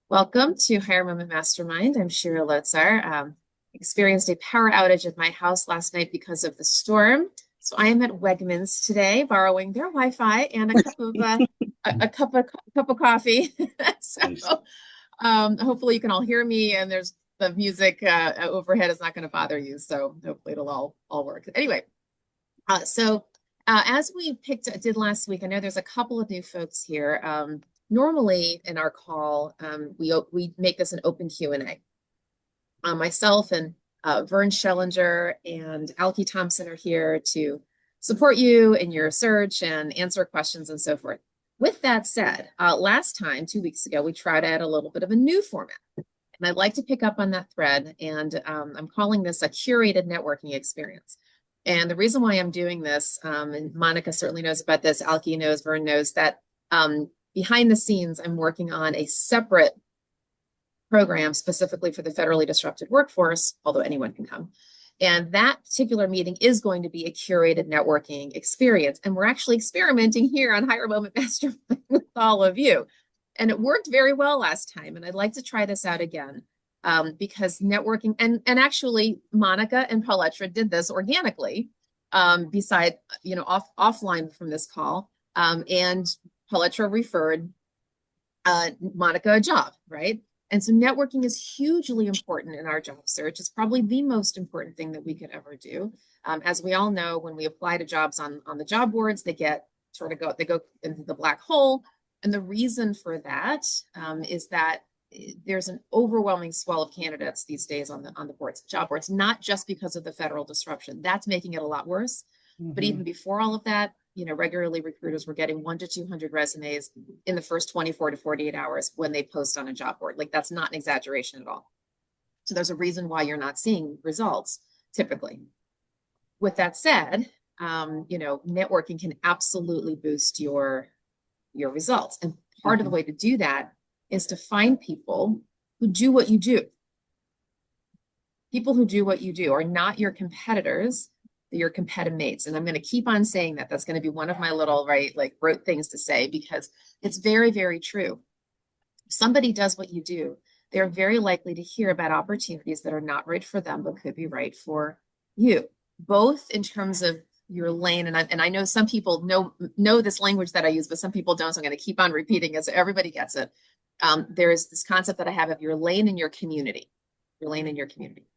Welcome to Higher Moment Mastermind. I'm Shira Lotzar. Experienced a power outage at my house last night because of the storm. So I am at Wegmans today, borrowing their Wi-Fi and a cup of coffee. Nice. So hopefully you can all hear me, and there's the music overhead is not going to bother you. So hopefully it'll all work. Anyway, as we did last week, I know there's a couple of new folks here. Normally in our call, we make this an open Q&A. Myself and Vern Schellinger and Alki Thompson are here to support you in your search and answer questions and so forth. With that said, last time, 2 weeks ago, we tried out a little bit of a new format. And I'd like to pick up on that thread, and I'm calling this a curated networking experience. And the reason why I'm doing this, and Monica certainly knows about this, Alki knows, Vern knows, that behind the scenes, I'm working on a separate program specifically for the federally disrupted workforce, although anyone can come. And that particular meeting is going to be a curated networking experience. And we're actually experimenting here on Higher Moment Mastermind with all of you. And it worked very well last time. And I'd like to try this out again because networking, and actually Monica and Pauletra did this organically offline from this call. And Pauletra referred Monica a job, right? And so networking is hugely important in our job search. It's probably the most important thing that we could ever do. As we all know, when we apply to jobs on the job boards, they go into the black hole. And the reason for that is that there's an overwhelming swell of candidates these days on the boards, job boards, not just because of the federal disruption. That's making it a lot worse. But even before all of that, regularly recruiters were getting 100 to 200 resumes in the first 24 to 48 hours when they post on a job board. Like, that's not an exaggeration at all. So there's a reason why you're not seeing results typically. With that said, networking can absolutely boost your results. And part of the way to do that is to find people who do what you do. People who do what you do are not your competitors, your competitive mates. And I'm going to keep on saying that. That's going to be one of my little, rote things to say, because it's very, very true. If somebody does what you do, they're very likely to hear about opportunities that are not right for them, but could be right for you, both in terms of your lane. And I know some people know this language that I use, but some people don't. So I'm going to keep on repeating it so everybody gets it. There is this concept that I have of your lane in your community, your lane in your community.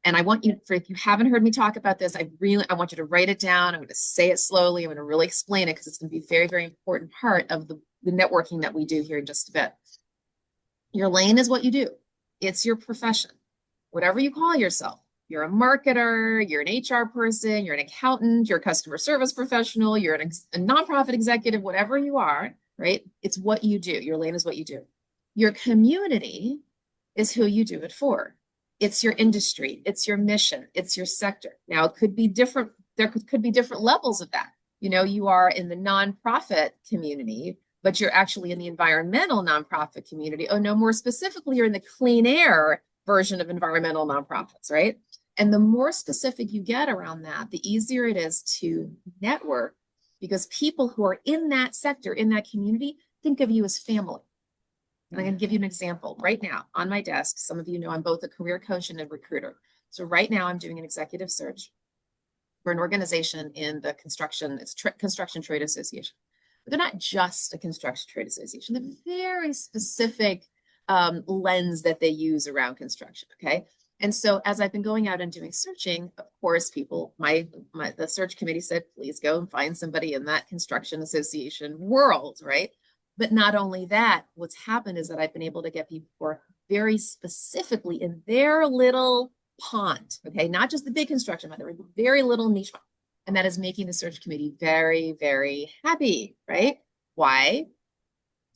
And I want you, if you haven't heard me talk about this, I want you to write it down. I'm going to say it slowly. I'm going to really explain it because it's going to be a very, very important part of the networking that we do here in just a bit. Your lane is what you do. It's your profession. Whatever you call yourself. You're a marketer, you're an HR person, you're an accountant, you're a customer service professional, you're a nonprofit executive, whatever you are, right? It's what you do. Your lane is what you do. Your community is who you do it for. It's your industry, it's your mission, it's your sector. Now, it could be different. There could be different levels of that. You are in the nonprofit community, but you're actually in the environmental nonprofit community. Oh, no, more specifically, you're in the clean air version of environmental nonprofits, right? And the more specific you get around that, the easier it is to network, because people who are in that sector, in that community, think of you as family. And I'm going to give you an example right now on my desk. Some of you know I'm both a career coach and a recruiter. So right now I'm doing an executive search for an organization in the construction, it's Construction Trade Association. But they're not just a construction trade association. They're very specific lens that they use around construction, okay? And so as I've been going out and doing searching, of course, the search committee said, please go and find somebody in that construction association world, right? But not only that, what's happened is that I've been able to get people who are very specifically in their little pond, okay? Not just the big construction, but they're in a very little niche pond. And that is making the search committee very, very happy, right? Why?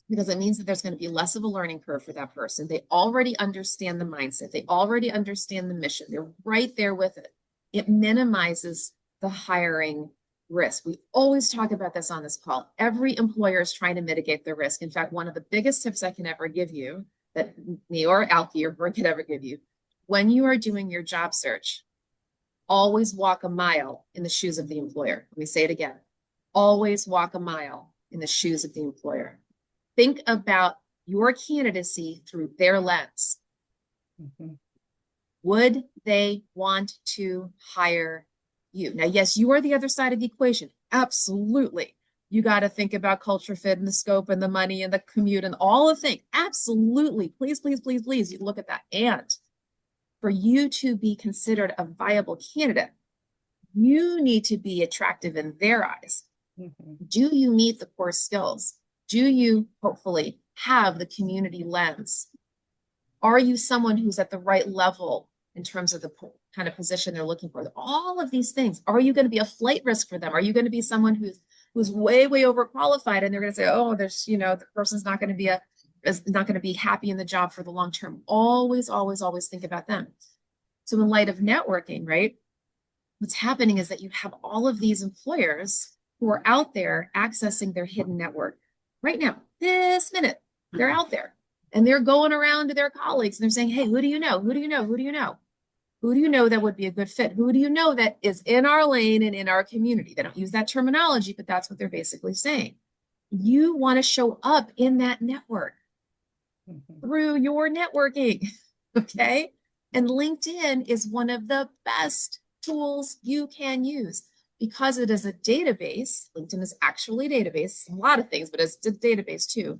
Because it means that there's going to be less of a learning curve for that person. They already understand the mindset. They already understand the mission. They're right there with it. It minimizes the hiring risk. We always talk about this on this call. Every employer is trying to mitigate the risk. In fact, one of the biggest tips I can ever give you, that me or Alki or Brooke could ever give you, when you are doing your job search, always walk a mile in the shoes of the employer. Let me say it again. Always walk a mile in the shoes of the employer. Think about your candidacy through their lens. Mhm. Would they want to hire you? Now, yes, you are the other side of the equation. Absolutely. You got to think about culture fit and the scope and the money and the commute and all the things. Absolutely. Please, please, please, please, you look at that. And for you to be considered a viable candidate, you need to be attractive in their eyes. Mhm. Do you meet the core skills? Do you hopefully have the community lens? Are you someone who's at the right level in terms of the kind of position they're looking for? All of these things. Are you going to be a flight risk for them? Are you going to be someone who's way, way overqualified and they're going to say, oh, there's, the person's not going to be is not going to be happy in the job for the long term. Always, always, always think about them. So in light of networking, right? What's happening is that you have all of these employers who are out there accessing their hidden network right now, this minute. They're out there and they're going around to their colleagues and they're saying, hey, who do you know? Who do you know? Who do you know? Who do you know that would be a good fit? Who do you know that is in our lane and in our community? They don't use that terminology, but that's what they're basically saying. You want to show up in that network Mhm. through your networking, okay? And LinkedIn is one of the best tools you can use because it is a database. LinkedIn is actually a database, a lot of things, but it's a database too,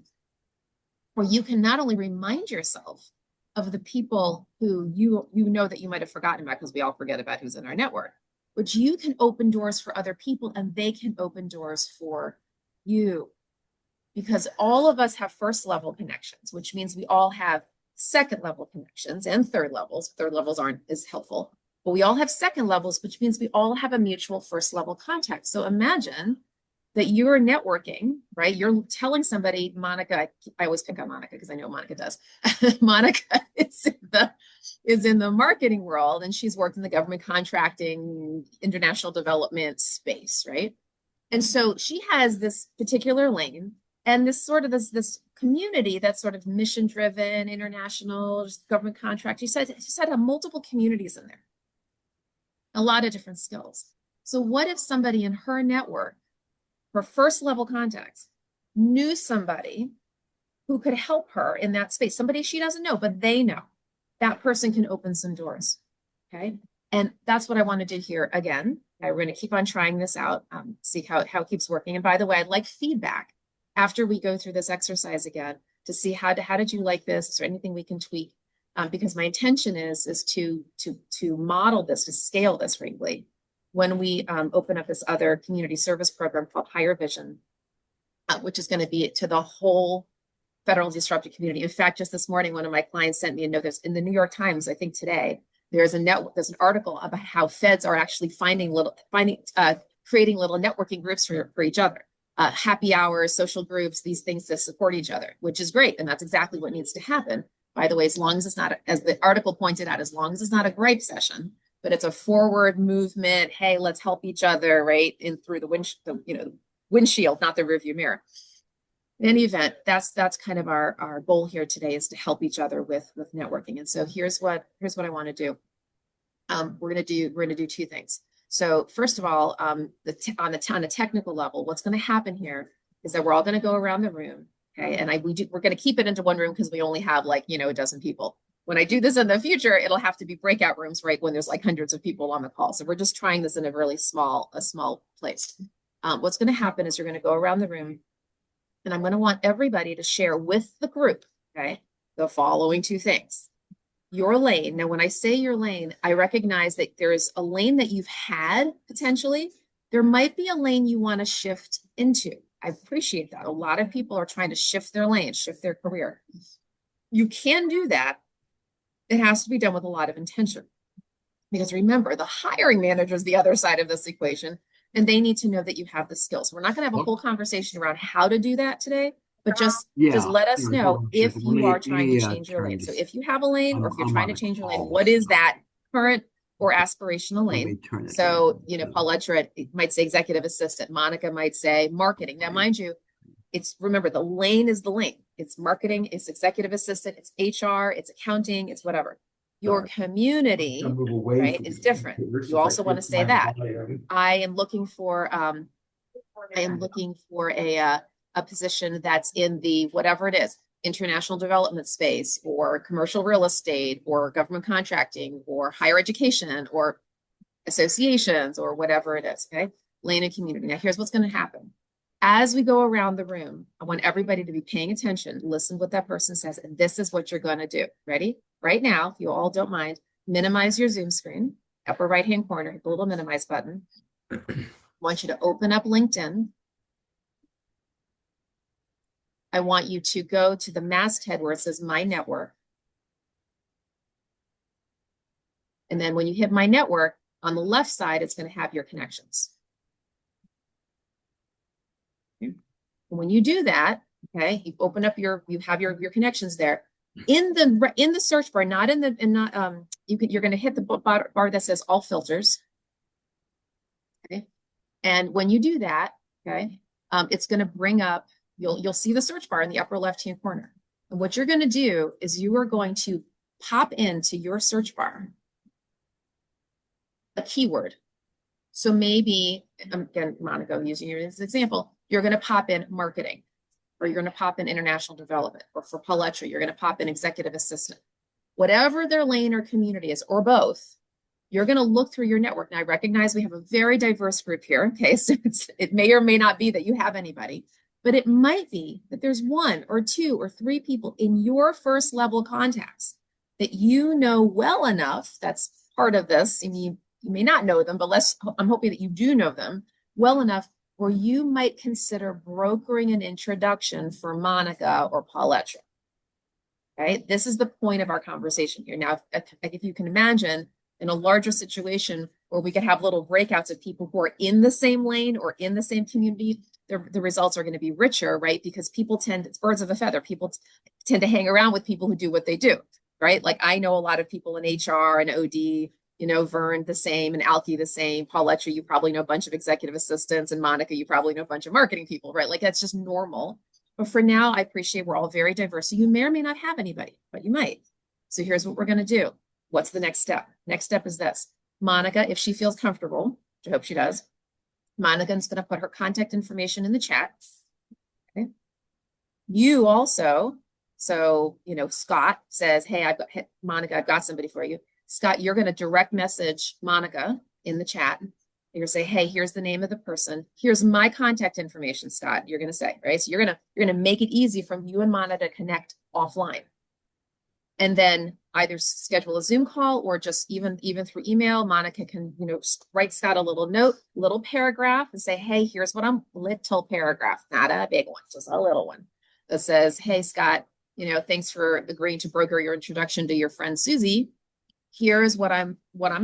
where you can not only remind yourself of the people who you know that you might have forgotten about because we all forget about who's in our network, but you can open doors for other people and they can open doors for you because all of us have first level connections, which means we all have second level connections and third levels. Third levels aren't as helpful, but we all have second levels, which means we all have a mutual first level contact. So imagine that you're networking, right? You're telling somebody, Monica, I always pick on Monica because I know Monica does. Monica is in the marketing world and she's worked in the government contracting, international development space, right? And so she has this particular lane and this sort of this community that's sort of mission driven, international, government contract. She said have multiple communities in there, a lot of different skills. So what if somebody in her network, her first level contacts, knew somebody who could help her in that space, somebody she doesn't know, but they know that person can open some doors. Okay. And that's what I want to do here again. We're going to keep on trying this out, see how it keeps working. And by the way, I'd like feedback after we go through this exercise again to see how did you like this? Is there anything we can tweak? Because my intention is to model this, to scale this, frankly, when we open up this other community service program called Higher Vision, which is going to be to the whole federal disrupted community. In fact, just this morning, one of my clients sent me a note. There's in the New York Times, I think today, there's an article about how feds are actually creating little networking groups for each other, happy hours, social groups, these things to support each other, which is great, and that's exactly what needs to happen. By the way, as long as it's not, as the article pointed out, as long as it's not a gripe session, but it's a forward movement. Hey, let's help each other, right? In through the windshield, not the rearview mirror. In any event, that's kind of our goal here today is to help each other with networking. And so here's what I want to do. We're gonna do two things. So first of all, on a technical level, what's going to happen here is that we're all going to go around the room. Okay, and we're going to keep it into one room because we only have like a dozen people. When I do this in the future, it'll have to be breakout rooms, right? When there's like hundreds of people on the call. So we're just trying this in a really small place. What's going to happen is you're going to go around the room and I'm going to want everybody to share with the group, okay, the following two things. Your lane. Now, when I say your lane, I recognize that there's a lane that you've had potentially. There might be a lane you want to shift into. I appreciate that. A lot of people are trying to shift their lane, shift their career. You can do that. It has to be done with a lot of intention. Because remember, the hiring manager is the other side of this equation, and they need to know that you have the skills. We're not going to have a whole conversation around how to do that today, but just Yeah, let us yeah, hold know on a if second. you are Let trying to me change your turn lane. So this. if you have a lane or if you're I'm trying on to a change your lane, call, what is so that current or aspirational let me lane? turn it down. So, Paulette might say executive assistant, Monica might say marketing. Now, mind you, remember the lane is the lane. It's marketing, it's executive assistant, it's HR, it's accounting, it's whatever. Your community, right, is different. You also want to say that. I am looking for a position that's in the whatever it is. international development space or commercial real estate or government contracting or higher education or associations or whatever it is, okay? Lane and community. Now, here's what's going to happen. As we go around the room, I want everybody to be paying attention, listen what that person says, and this is what you're going to do. Ready? Right now, if you all don't mind, minimize your Zoom screen, upper right-hand corner, hit the little minimize button. I want you to open up LinkedIn. I want you to go to the masthead where it says My Network. And then when you hit My Network, on the left side, it's going to have your connections. And when you do that, okay, you open up you have your connections there. In the search bar, not in the, and not, you're going to hit the bar that says All Filters. Okay. And when you do that, okay, it's going to bring up, you'll see the search bar in the upper left-hand corner. And what you're going to do is you are going to pop into your search bar a keyword. So maybe, again, Monica, I'm using you as an example, you're going to pop in marketing, or you're going to pop in international development, or for Paletra, you're going to pop in executive assistant. Whatever their lane or community is, or both, you're going to look through your network. Now, I recognize we have a very diverse group here, okay? So it may or may not be that you have anybody, but it might be that there's one or two or three people in your first level contacts that you know well enough, that's part of this, and you may not know them, but I'm hoping that you do know them well enough where you might consider brokering an introduction for Monica or Paletra. Okay, this is the point of our conversation here. Now, if you can imagine in a larger situation where we could have little breakouts of people who are in the same lane or in the same community, the results are going to be richer, right? Because people it's birds of a feather. People tend to hang around with people who do what they do, right? Like I know a lot of people in HR and OD, you know, Vern the same, and Alki the same. Paletra, you probably know a bunch of executive assistants, and Monica, you probably know a bunch of marketing people, right? Like that's just normal. But for now, I appreciate we're all very diverse. So you may or may not have anybody, but you might. So here's what we're going to do. What's the next step? Next step is this. Monica, if she feels comfortable, which I hope she does, Monica's going to put her contact information in the chat. Okay. You also, so, you know, Scott says, hey, Monica, I've got somebody for you. Scott, you're going to direct message Monica in the chat. You're going to say, hey, here's the name of the person. Here's my contact information, Scott. You're going to say, right? So you're going to make it easy from you and Monica to connect offline. And then either schedule a Zoom call or just even through email, Monica can, you know, write Scott a little note, little paragraph and say, hey, here's what little paragraph, not a big one, just a little one that says, hey, Scott, you know, thanks for agreeing to broker your introduction to your friend Susie. Here's what I'm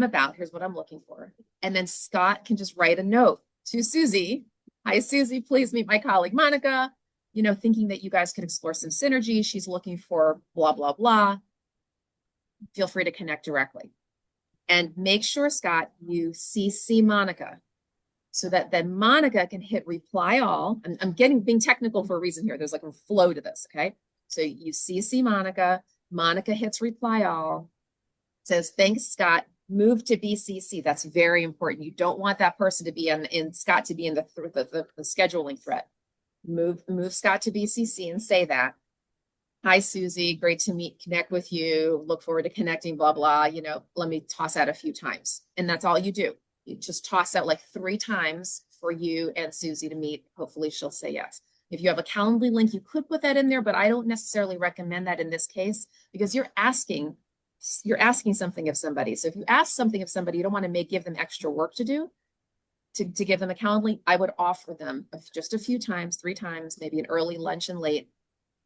about. Here's what I'm looking for. And then Scott can just write a note to Susie. Hi, Susie, please meet my colleague, Monica, you know, thinking that you guys could explore some synergy. She's looking for blah, blah, blah. Feel free to connect directly. And make sure, Scott, you CC Monica so that then Monica can hit reply all. I'm being technical for a reason here. There's like a flow to this, okay? So you CC Monica, Monica hits reply all, says, thanks, Scott, move to BCC. That's very important. You don't want that person to be in Scott to be in the scheduling thread. Move Scott to BCC and say that. Hi, Susie, great to connect with you. Look forward to connecting, blah, blah. You know, let me toss out a few times. And that's all you do. You just toss out like 3 times for you and Susie to meet. Hopefully she'll say yes. If you have a Calendly link, you could put that in there, but I don't necessarily recommend that in this case because you're asking something of somebody. So if you ask something of somebody, you don't want to give them extra work to do to give them a Calendly. I would offer them just a few times, 3 times, maybe an early, lunch, and late.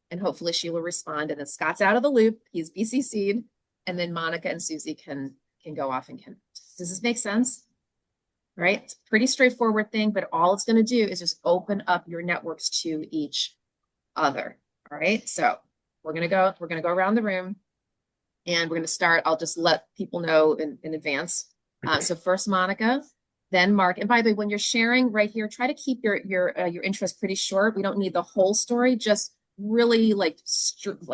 And hopefully she will respond. And then Scott's out of the loop. He's BCC'd. And then Monica and Susie can go off and connect. Does this make sense? Right? It's a pretty straightforward thing, but all it's going to do is just open up your networks to each other. All right. So we're going to go around the room and we're going to start. I'll just let people know in advance. So first Monica, then Mark. And by the way, when you're sharing right here, try to keep your interest pretty short. We don't need the whole story, just really like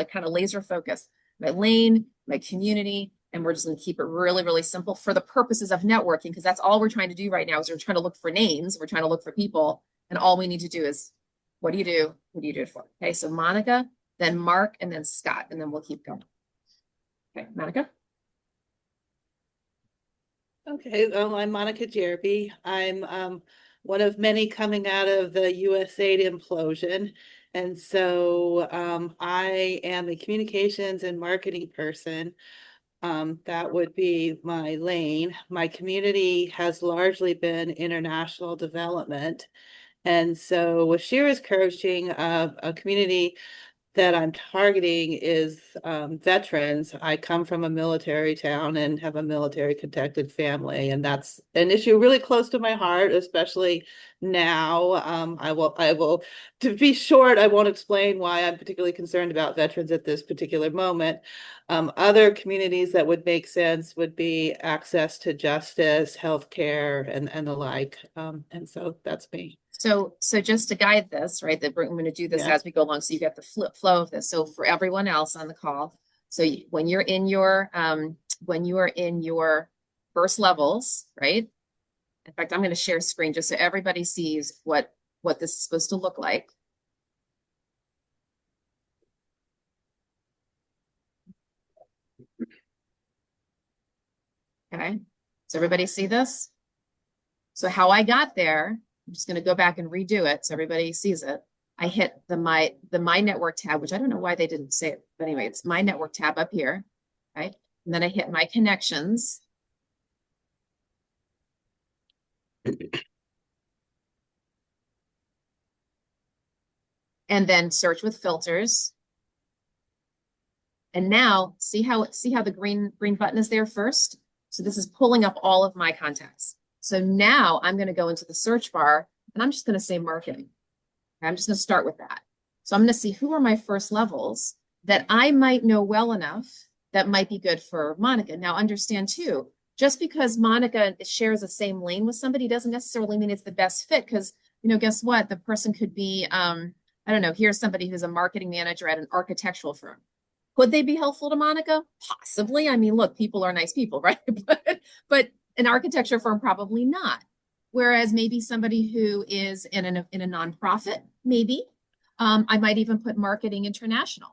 kind of laser focus. My lane, my community, and we're just going to keep it really, really simple for the purposes of networking, because that's all we're trying to do right now is we're trying to look for names. We're trying to look for people. And all we need to do is, what do you do? What do you do it for? Okay, so Monica, then Mark, and then Scott, and then we'll keep going. Okay, Monica? Okay, well, I'm Monica Jerby. I'm one of many coming out of the USAID implosion. And so I am a communications and marketing person. That would be my lane. My community has largely been international development. And so what Shira's coaching, a community that I'm targeting is veterans. I come from a military town and have a military protected family, and that's an issue really close to my heart, especially now. I will, to be short, I won't explain why I'm particularly concerned about veterans at this particular moment. Other communities that would make sense would be access to justice, healthcare, and the like. And so that's me. So just to guide this, right, that we're going to do this Yeah. as we go along, so you get the flow of this. So for everyone else on the call, so when you're in your first levels, right? In fact, I'm going to share screen just so everybody sees what this is supposed to look like. Okay, so everybody see this? So how I got there, I'm just going to go back and redo it so everybody sees it. I hit the my network tab, which I don't know why they didn't say it, but anyway, it's my network tab up here, right? And then I hit my connections. And then search with filters. And now see how the green button is there first? So this is pulling up all of my contacts. So now I'm going to go into the search bar and I'm just going to say marketing. I'm just going to start with that. So I'm going to see who are my first levels that I might know well enough that might be good for Monica. Now understand too, just because Monica shares the same lane with somebody doesn't necessarily mean it's the best fit because, guess what? The person could be, I don't know, here's somebody who's a marketing manager at an architectural firm. Could they be helpful to Monica? Possibly. I mean, look, people are nice people, right? but an architecture firm probably not. Whereas maybe somebody who is in a nonprofit, maybe. I might even put marketing international.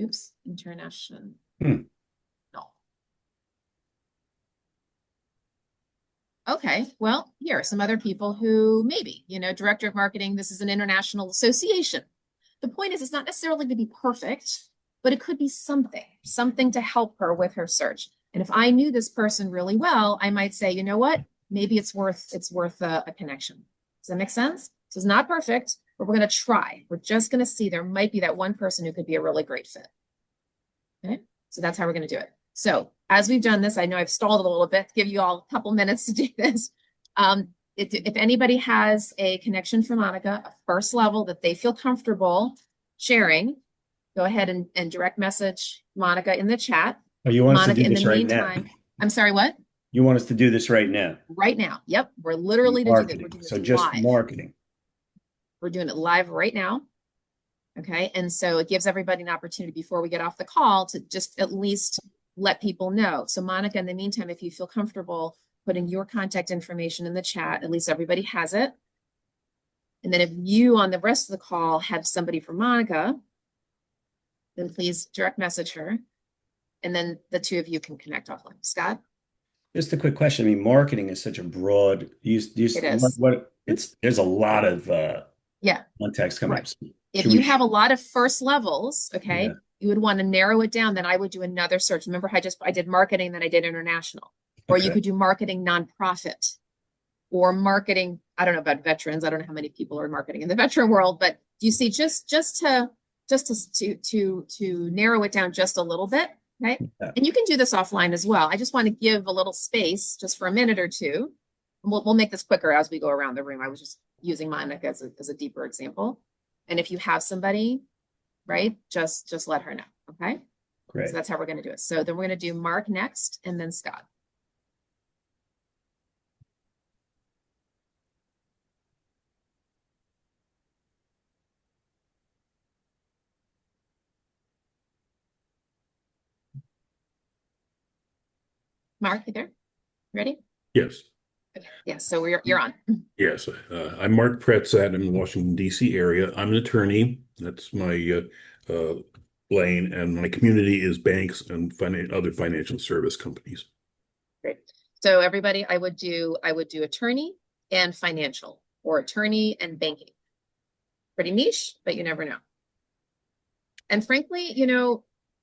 Oops, international. Hmm. No. Okay, well, here are some other people who maybe, director of marketing, this is an international association. The point is, it's not necessarily to be perfect, but it could be something to help her with her search. And if I knew this person really well, I might say, you know what? Maybe it's worth a connection. Does that make sense? So it's not perfect, but we're going to try. We're just going to see there might be that one person who could be a really great fit. Okay, so that's how we're going to do it. So as we've done this, I know I've stalled a little bit, give you all a couple minutes to do this. If anybody has a connection for Monica, a first level that they feel comfortable sharing, go ahead and direct message Monica in the chat. Oh, you want us to Monica, do in the this right now? meantime, I'm sorry, what? You want us to do this right now? Right now. Yep, we're literally to do this. We're Marketing. doing this So just live. marketing. We're doing it live right now. Okay, and so it gives everybody an opportunity before we get off the call to just at least let people know. So Monica, in the meantime, if you feel comfortable putting your contact information in the chat, at least everybody has it. And then if you on the rest of the call have somebody for Monica, then please direct message her. And then the two of you can connect offline. Scott? Just a quick question. I mean, marketing is such a broad use. It is. There's a lot of Yeah, context coming right. up. If you have a lot of first levels, okay, Yeah. you would want to narrow it down. Then I would do another search. Remember, I did marketing, then I did international. Or you Okay. could do marketing nonprofit or marketing. I don't know about veterans. I don't know how many people are marketing in the veteran world, but you see, just to narrow it down just a little bit, right? Yeah. And you can do this offline as well. I just want to give a little space just for a minute or two. And we'll make this quicker as we go around the room. I was just using Monica as a deeper example. And if you have somebody, right, just let her know. Okay. Great. So that's how we're going to do it. So then we're going to do Mark next and then Scott. Mark, you there? Ready? Yes. Yeah, so you're on. Yes, I'm Mark Pretzat. I'm in the Washington, D.C. area. I'm an attorney. That's my lane, and my community is banks and other financial service companies. Great. So everybody, I would do attorney and financial, or attorney and banking. Pretty niche, but you never know. And frankly,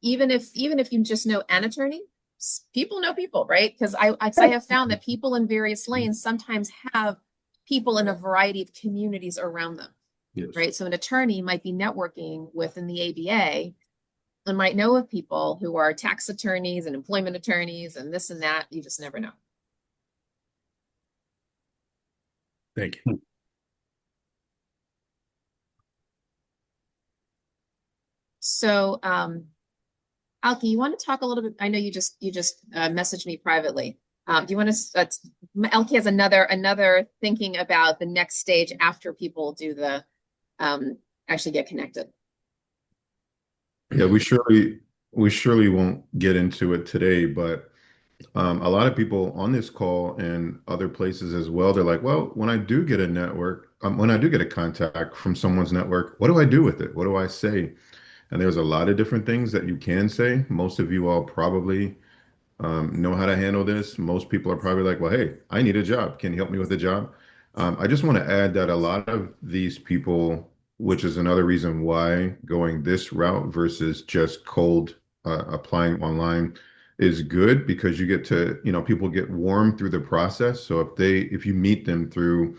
even if you just know an attorney, people know people, right? Because I have found that people in various lanes sometimes have people in a variety of communities around them, Yes. right? So an attorney might be networking within the ABA and might know of people who are tax attorneys and employment attorneys and this and that. You just never know. Thank you. So, Alki, you want to talk a little bit? I know you just messaged me privately. Do you want to? Alki has another thinking about the next stage after people do the actually get connected. Yeah, we surely won't get into it today, but a lot of people on this call and other places as well, they're like, well, when I do get a network, when I do get a contact from someone's network, what do I do with it? What do I say? And there's a lot of different things that you can say. Most of you all probably know how to handle this. Most people are probably like, well, hey, I need a job. Can you help me with a job? I just want to add that a lot of these people, which is another reason why going this route versus just cold applying online is good, because you get to, people get warm through the process. So if you meet them through,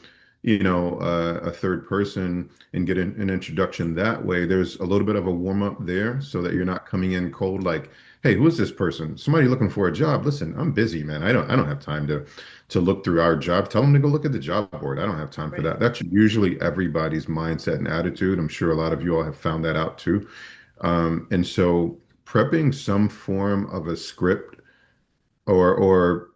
a third person and get an introduction that way, there's a little bit of a warm up there so that you're not coming in cold like, hey, who is this person? Somebody looking for a job. Listen, I'm busy, man. I don't have time to look through our job. Tell them to go look at the job board. I don't have time for that. That's usually everybody's mindset and attitude. I'm sure a lot of you all have found that out too. And so prepping some form of a script or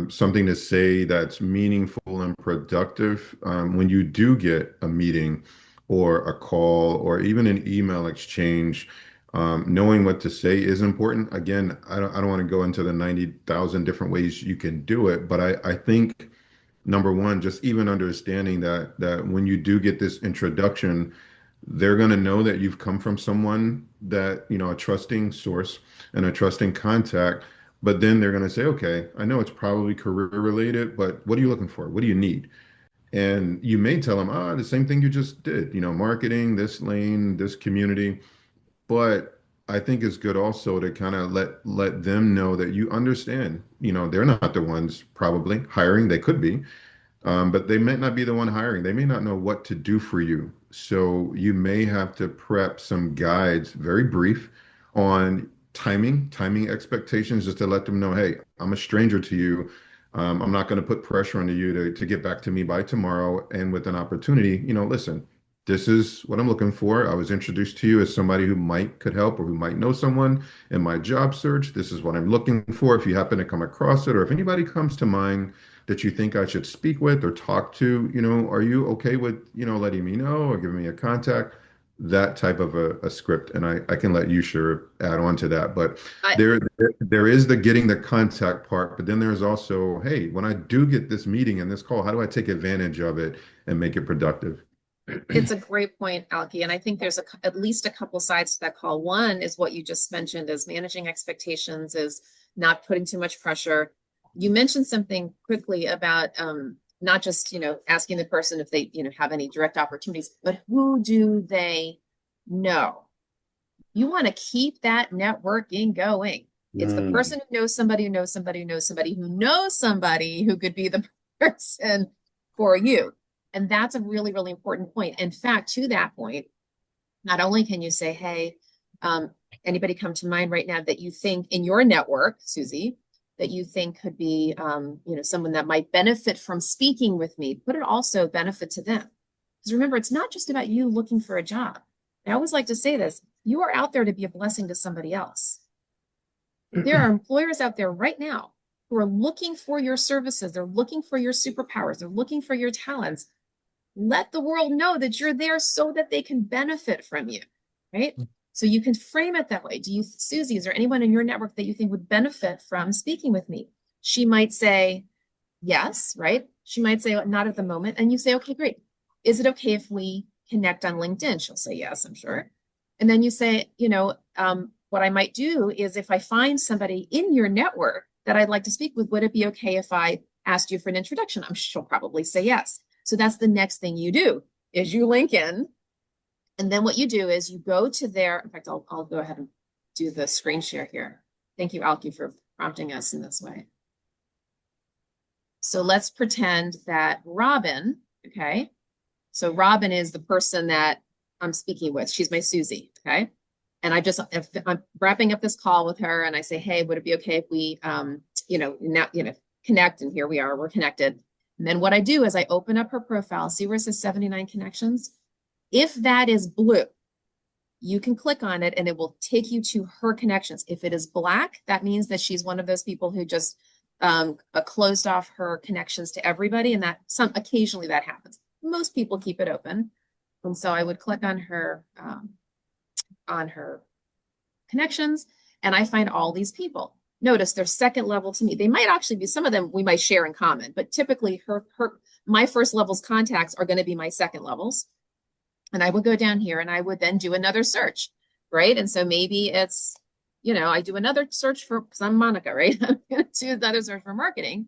something to say that's meaningful and productive when you do get a meeting or a call or even an email exchange. Knowing what to say is important. Again, I don't want to go into the 90,000 different ways you can do it, but I think number one, just even understanding that when you do get this introduction, they're going to know that you've come from someone that, a trusting source and a trusting contact. But then they're going to say, okay, I know it's probably career related, but what are you looking for? What do you need? And you may tell them, the same thing you just did, marketing, this lane, this community. But I think it's good also to kind of let them know that you understand, they're not the ones probably hiring. They could be, but they might not be the one hiring. They may not know what to do for you. So you may have to prep some guides, very brief, on timing expectations, just to let them know, hey, I'm a stranger to you. I'm not going to put pressure on you to get back to me by tomorrow. And with an opportunity, listen, this is what I'm looking for. I was introduced to you as somebody who could help or who might know someone in my job search. This is what I'm looking for. If you happen to come across it, or if anybody comes to mind that you think I should speak with or talk to, are you okay with, letting me know or giving me a contact? That type of a script. And I can let you sure add on to that. But I, there is the getting the contact part, but then there's also, hey, when I do get this meeting and this call, how do I take advantage of it and make it productive? it's a great point, Alki, and I think there's at least a couple sides to that call. One is what you just mentioned, is managing expectations, is not putting too much pressure. You mentioned something quickly about not just asking the person if they have any direct opportunities, but who do they know? You want to keep that networking going. It's the person who knows somebody who knows somebody who knows somebody who knows somebody who could be the person for you. And that's a really, really important point. In fact, to that point, not only can you say, hey, anybody come to mind right now that you think in your network, Susie, that you think could be, someone that might benefit from speaking with me, but it also benefit to them. Because remember, it's not just about you looking for a job. I always like to say this, you are out there to be a blessing to somebody else. There are employers out there right now who are looking for your services. They're looking for your superpowers. They're looking for your talents. Let the world know that you're there so that they can benefit from you, right? So you can frame it that way. Susie, is there anyone in your network that you think would benefit from speaking with me? She might say, yes, right? She might say, not at the moment. And you say, okay, great. Is it okay if we connect on LinkedIn? She'll say, yes, I'm sure. And then you say, what I might do is if I find somebody in your network that I'd like to speak with, would it be okay if I asked you for an introduction? I'm sure she'll probably say yes. So that's the next thing you do is you link in. And then what you do is you go to their, in fact, I'll go ahead and do the screen share here. Thank you, Alki, for prompting us in this way. So let's pretend that Robin, okay? So Robin is the person that I'm speaking with. She's my Susie, okay? And if I'm wrapping up this call with her and I say, hey, would it be okay if we, connect? And here we are, we're connected. And then what I do is I open up her profile, see where it says 79 connections. If that is blue, you can click on it and it will take you to her connections. If it is black, that means that she's one of those people who just closed off her connections to everybody. And occasionally that happens. Most people keep it open. And so I would click on her connections and I find all these people. Notice they're second level to me. They might actually be, some of them we might share in common, but typically my first levels contacts are going to be my second levels. And I would go down here and I would then do another search, right? And so maybe it's, I do another search because I'm Monica, right? I'm going to do another search for marketing.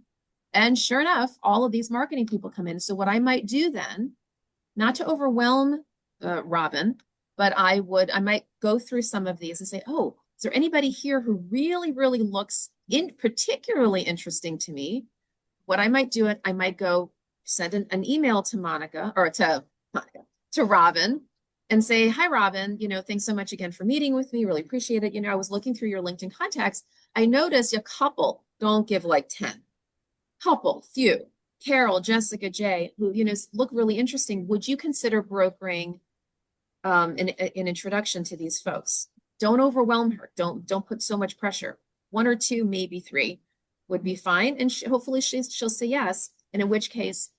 And sure enough, all of these marketing people come in. So what I might do then, not to overwhelm Robin, but I might go through some of these and say, oh, is there anybody here who really, really looks particularly interesting to me? What I might do, I might go send an email to to Robin and say, hi, Robin, thanks so much again for meeting with me. Really appreciate it. I was looking through your LinkedIn contacts. I noticed a couple, don't give like 10, couple, few, Carol, Jessica, Jay, who, look really interesting. Would you consider brokering an introduction to these folks? Don't overwhelm her. Don't put so much pressure. 1 or 2, maybe 3 would be fine. And hopefully she'll say yes. And in which case,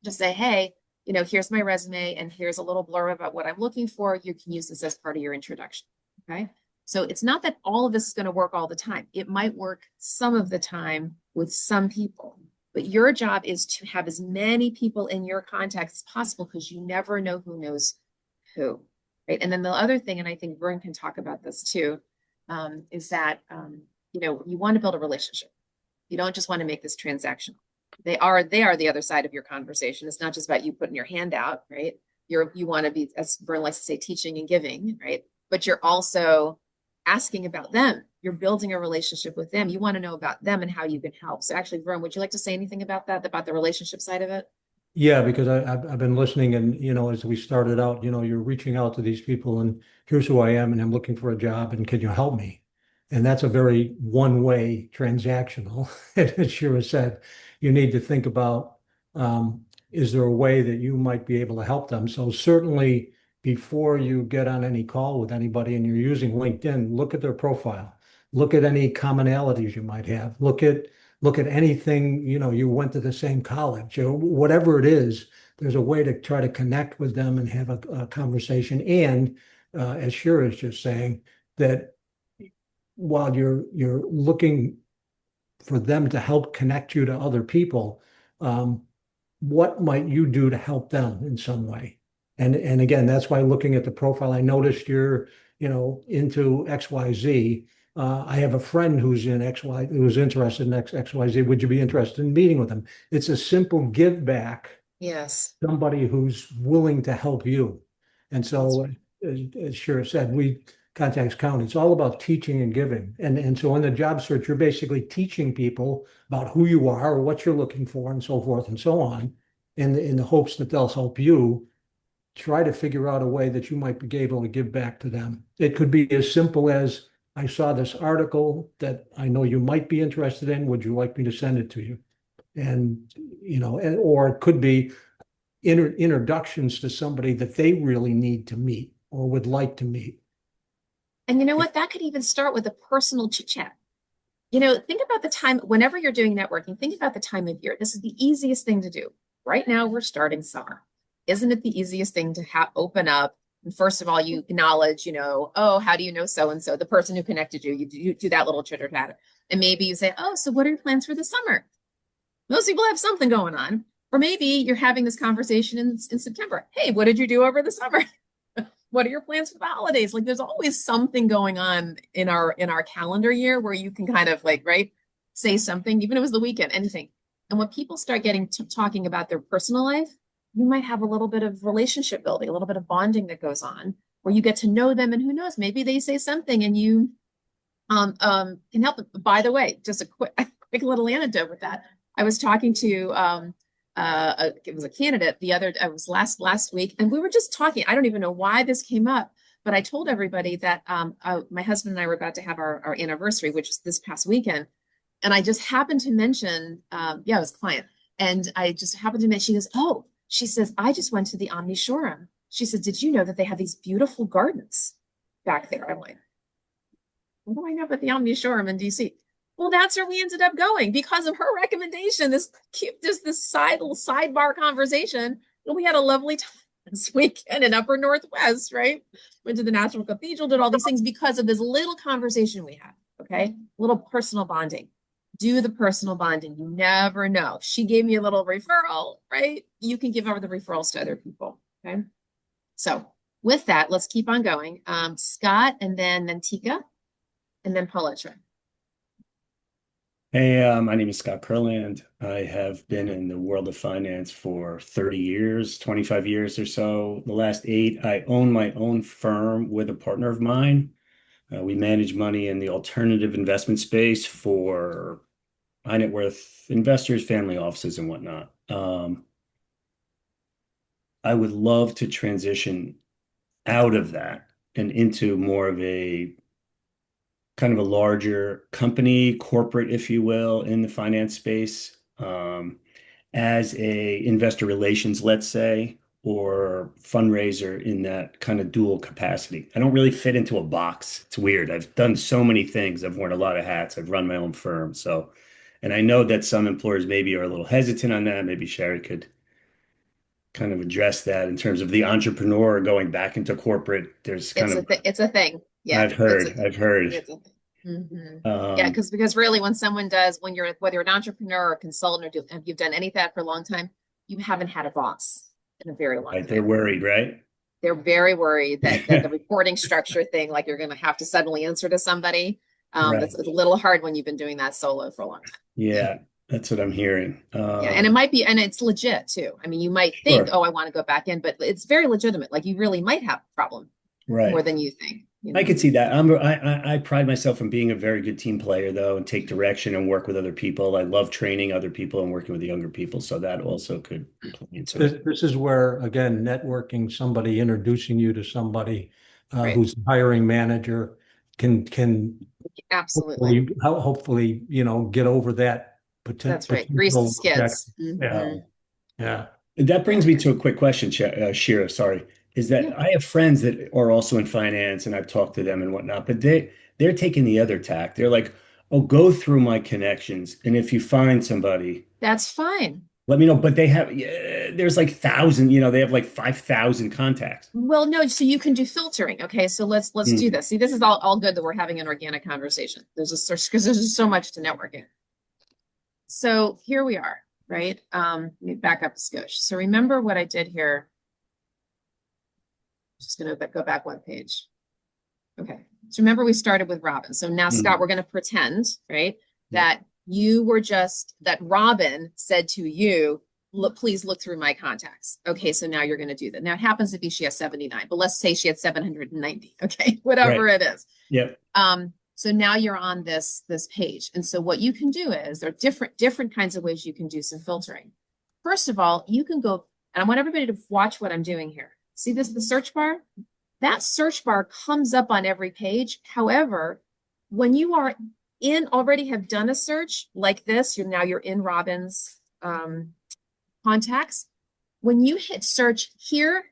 just say, hey, here's my resume and here's a little blurb about what I'm looking for. You can use this as part of your introduction. Okay. So it's not that all of this is going to work all the time. It might work some of the time with some people, but your job is to have as many people in your contacts as possible because you never know who knows who. Right. And then the other thing, and I think Vern can talk about this too, is that, you want to build a relationship. You don't just want to make this transactional. They are the other side of your conversation. It's not just about you putting your hand out, right? You want to be, as Vern likes to say, teaching and giving, right? But you're also asking about them. You're building a relationship with them. You want to know about them and how you can help. So actually, Vern, would you like to say anything about that, about the relationship side of it? Yeah, because I've been listening and, as we started out, you're reaching out to these people and here's who I am and I'm looking for a job and can you help me? And that's a very one-way transactional. And as Shira said, you need to think about, is there a way that you might be able to help them? So certainly before you get on any call with anybody and you're using LinkedIn, look at their profile, look at any commonalities you might have, look at anything, you went to the same college or whatever it is, there's a way to try to connect with them and have a conversation. And as Shira is just saying, that while you're looking for them to help connect you to other people, what might you do to help them in some way? And again, that's why looking at the profile, I noticed you're, into XYZ. I have a friend who's in XY, who's interested in XYZ. Would you be interested in meeting with them? It's a simple give back. Yes. Somebody who's willing to help you. And so, as Shira said, contacts count. It's all about teaching and giving. And so in the job search, you're basically teaching people about who you are, or what you're looking for, and so forth and so on, in the hopes that they'll help you try to figure out a way that you might be able to give back to them. It could be as simple as, I saw this article that I know you might be interested in. Would you like me to send it to you? And, or it could be introductions to somebody that they really need to meet or would like to meet. And you know what? That could even start with a personal chit chat. Think about the time, whenever you're doing networking, think about the time of year. This is the easiest thing to do. Right now, we're starting summer. Isn't it the easiest thing to open up? And first of all, you acknowledge, oh, how do you know so-and-so, the person who connected you? You do that little chitter chatter. And maybe you say, oh, so what are your plans for the summer? Most people have something going on. Or maybe you're having this conversation in September. Hey, what did you do over the summer? What are your plans for the holidays? Like there's always something going on in our calendar year where you can kind of like, right, say something, even if it was the weekend, anything. And when people start getting to talking about their personal life, you might have a little bit of relationship building, a little bit of bonding that goes on where you get to know them, and who knows, maybe they say something and you can help them. By the way, just a quick little anecdote with that. I was talking to it was a candidate it was last week, and we were just talking. I don't even know why this came up, but I told everybody that my husband and I were about to have our anniversary, which is this past weekend, and I just happened to mention, yeah, it was a client, and I just happened to mention. She goes, "Oh," she says, "I just went to the Omni Showroom." She said, "Did you know that they have these beautiful gardens back there?" I'm like, "What do I know about the Omni Showroom in DC?" Well, that's where we ended up going because of her recommendation. This cute, just this little sidebar conversation. And we had a lovely time this weekend in Upper Northwest, right? Went to the National Cathedral, did all these things because of this little conversation we had. Okay. Little personal bonding. Do the personal bonding. You never know. She gave me a little referral, right? You can give over the referrals to other people. Okay. So with that, let's keep on going. Scott, and then Nantika, and then Paulette. Hey, my name is Scott Kurland. I have been in the world of finance for 30 years, 25 years or so. The last 8, I own my own firm with a partner of mine. We manage money in the alternative investment space for high net worth investors, family offices, and whatnot. I would love to transition out of that and into more of a kind of a larger company, corporate, if you will, in the finance space, as a investor relations, let's say, or fundraiser in that kind of dual capacity. I don't really fit into a box. It's weird. I've done so many things. I've worn a lot of hats. I've run my own firm. So, and I know that some employers maybe are a little hesitant on that. Maybe Sherry could kind of address that in terms of the entrepreneur going back into corporate. There's kind of, It's a thing. Yeah, I've heard, I've heard. it's a thing. Yeah, Um, because really, when someone does, when you're whether you're an entrepreneur or a consultant or if you've done any of that for a long time, you haven't had a boss in a very long right, they're time. worried, right? They're very worried that the reporting structure thing, like you're going to have to suddenly answer to somebody. Right. That's a little hard when you've been doing that solo for a long time. Yeah, that's what I'm hearing. Yeah, and it might be, and it's legit too. I mean, you might think, Sure. oh, I want to go back in, but it's very legitimate. Like you really might have a problem more Right. than you think. You I know? could see that. I pride myself on being a very good team player, though, and take direction and work with other people. I love training other people and working with the younger people, so that also could play into it. This is where, again, networking, somebody introducing you to somebody Right. who's a hiring manager can Absolutely. hopefully, get over that That's right. Grease the potential skids. objection. Yeah, Mhm. yeah. And that brings me to a quick question, Shira, sorry, is Yeah. that I have friends that are also in finance and I've talked to them and whatnot, but they're taking the other tack. They're like, oh, go through my connections. And if you find somebody, That's fine. let me know. But they have, yeah, there's like thousand, they have like 5,000 contacts. Well, no, so you can do filtering. Okay, so let's do Mm, this. See, this is all good that we're having an organic conversation. There's a search because there's just so much to networking. So here we are, right? Let me back up a skosh. So remember what I did here. Just gonna go back one page. Okay. So remember we started with Robin. So now, Scott, mm, we're going to pretend, right, yep, that that Robin said to you, look, please look through my contacts. Okay. So now you're going to do that. Now it happens to be she has 79, but let's say she had 790. Okay. right, Whatever it is. yep, So now you're on this page. And so what you can do is there are different kinds of ways you can do some filtering. First of all, you can go, and I want everybody to watch what I'm doing here. See this, the search bar? That search bar comes up on every page. However, when you are already have done a search like this, you're in Robin's contacts. When you hit search here,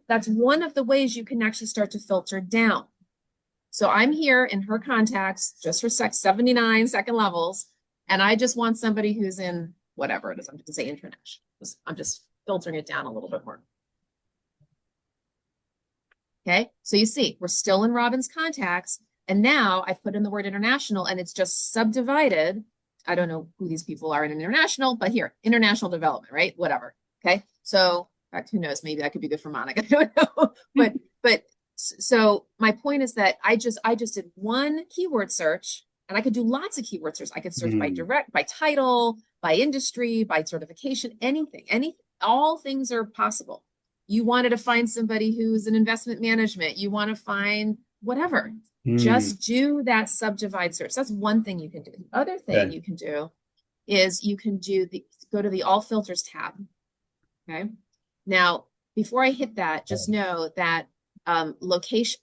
that's one of the ways you can actually start to filter down. So I'm here in her contacts just for 79 second levels, and I just want somebody who's in whatever it is. I'm going to say international. I'm just filtering it down a little bit more. Okay, so you see, we're still in Robin's contacts, and now I've put in the word international, and it's just subdivided I don't know who these people are in international, but here, international development, right? Whatever. Okay. So, in fact, who knows? Maybe that could be good for Monica. I don't know. But so my point is that I just did one keyword search, and I could do lots of keyword search. I could search by direct, by title, by industry, by certification, anything, all things are possible. You wanted to find somebody who's in investment management. You want to find whatever. Just do that subdivide search. That's one thing you can do. The other thing you can do is you can go to the all filters tab. Okay. Now, before I hit that, just know that location,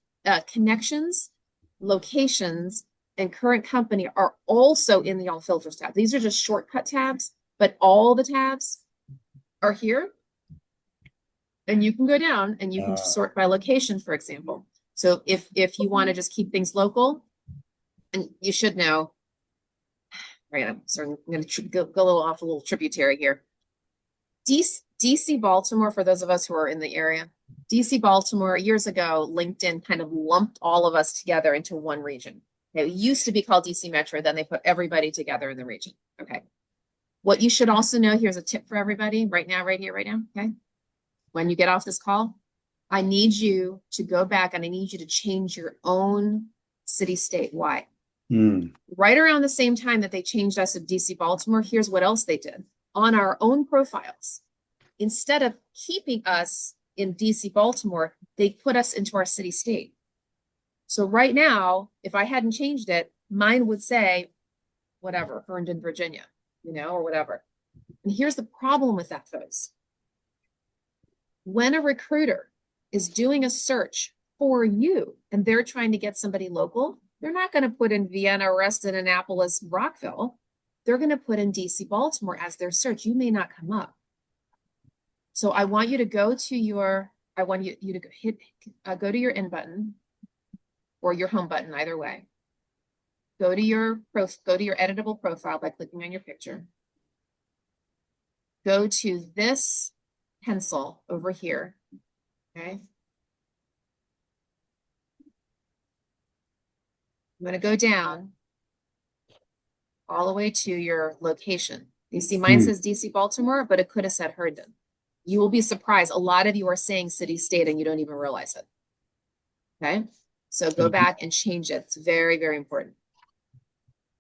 connections, locations, and current company are also in the all filters tab. These are just shortcut tabs, but all the tabs are here. And you can go down and you can sort by location, for example. So if you want to just keep things local, and you should know, right? I'm going to go a little tributary here. DC Baltimore, for those of us who are in the area, DC Baltimore years ago, LinkedIn kind of lumped all of us together into one region. It used to be called DC Metro, then they put everybody together in the region. Okay. What you should also know, here's a tip for everybody right now, right here, right now. Okay. When you get off this call, I need you to go back and I need you to change your own city, state. Why? Right around the same time that they changed us to DC Baltimore, here's what else they did. On our own profiles, instead of keeping us in DC Baltimore, they put us into our city, state. So right now, if I hadn't changed it, mine would say, whatever, Herndon, Virginia, or whatever. And here's the problem with that, folks. When a recruiter is doing a search for you and they're trying to get somebody local, they're not going to put in Vienna, Reston, Annapolis, Rockville. They're going to put in DC Baltimore as their search. You may not come up. So I want you to go to your, I want you to go to your in button or your home button, either way. Go to your editable profile by clicking on your picture. Go to this pencil over here. Okay. I'm going to go down all the way to your location. You see, mine says DC Baltimore, but it could have said Herndon. You will be surprised. A lot of you are saying city, state, and you don't even realize it. Okay. So go back and change it. It's very, very important.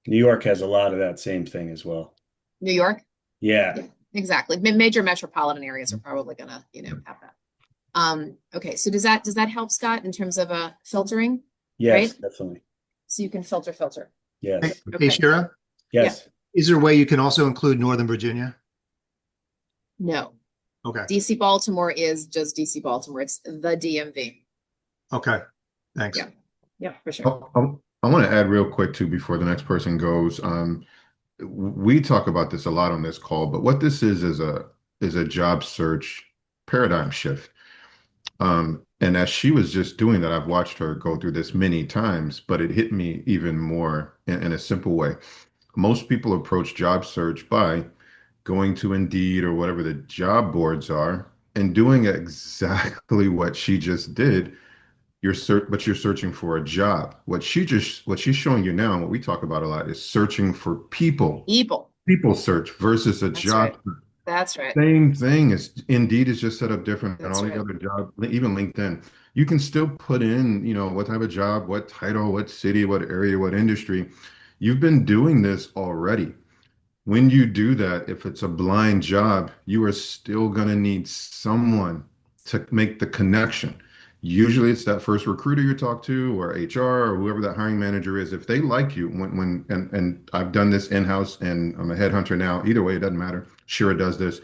New York has a lot of that same thing as well. New York? Yeah. Exactly. Major metropolitan areas are probably gonna, have that. Okay. So does that help, Scott, in terms of filtering? Yes, right? definitely. So you can filter. Yes. Okay. Hey, Shira, Yes. is there a way you can also include Northern Virginia? No. Okay. DC Baltimore is just DC Baltimore. It's the DMV. Okay. Thanks. Yeah, for sure. I want to add real quick too before the next person goes. We talk about this a lot on this call, but what this is a job search paradigm shift. And as she was just doing that, I've watched her go through this many times, but it hit me even more in a simple way. Most people approach job search by going to Indeed or whatever the job boards are and doing exactly what she just did. But you're searching for a job. What she's showing you now, and what we talk about a lot, is searching for people. People search versus a job. Right. That's right. Same thing as Indeed is just set up different than That's all right. the other jobs, even LinkedIn. You can still put in, what type of job, what title, what city, what area, what industry. You've been doing this already. When you do that, if it's a blind job, you are still going to need someone to make the connection. Usually it's that first recruiter you talk to or HR or whoever that hiring manager is. If they like you, and I've done this in-house and I'm a headhunter now, either way, it doesn't matter. Shira does this.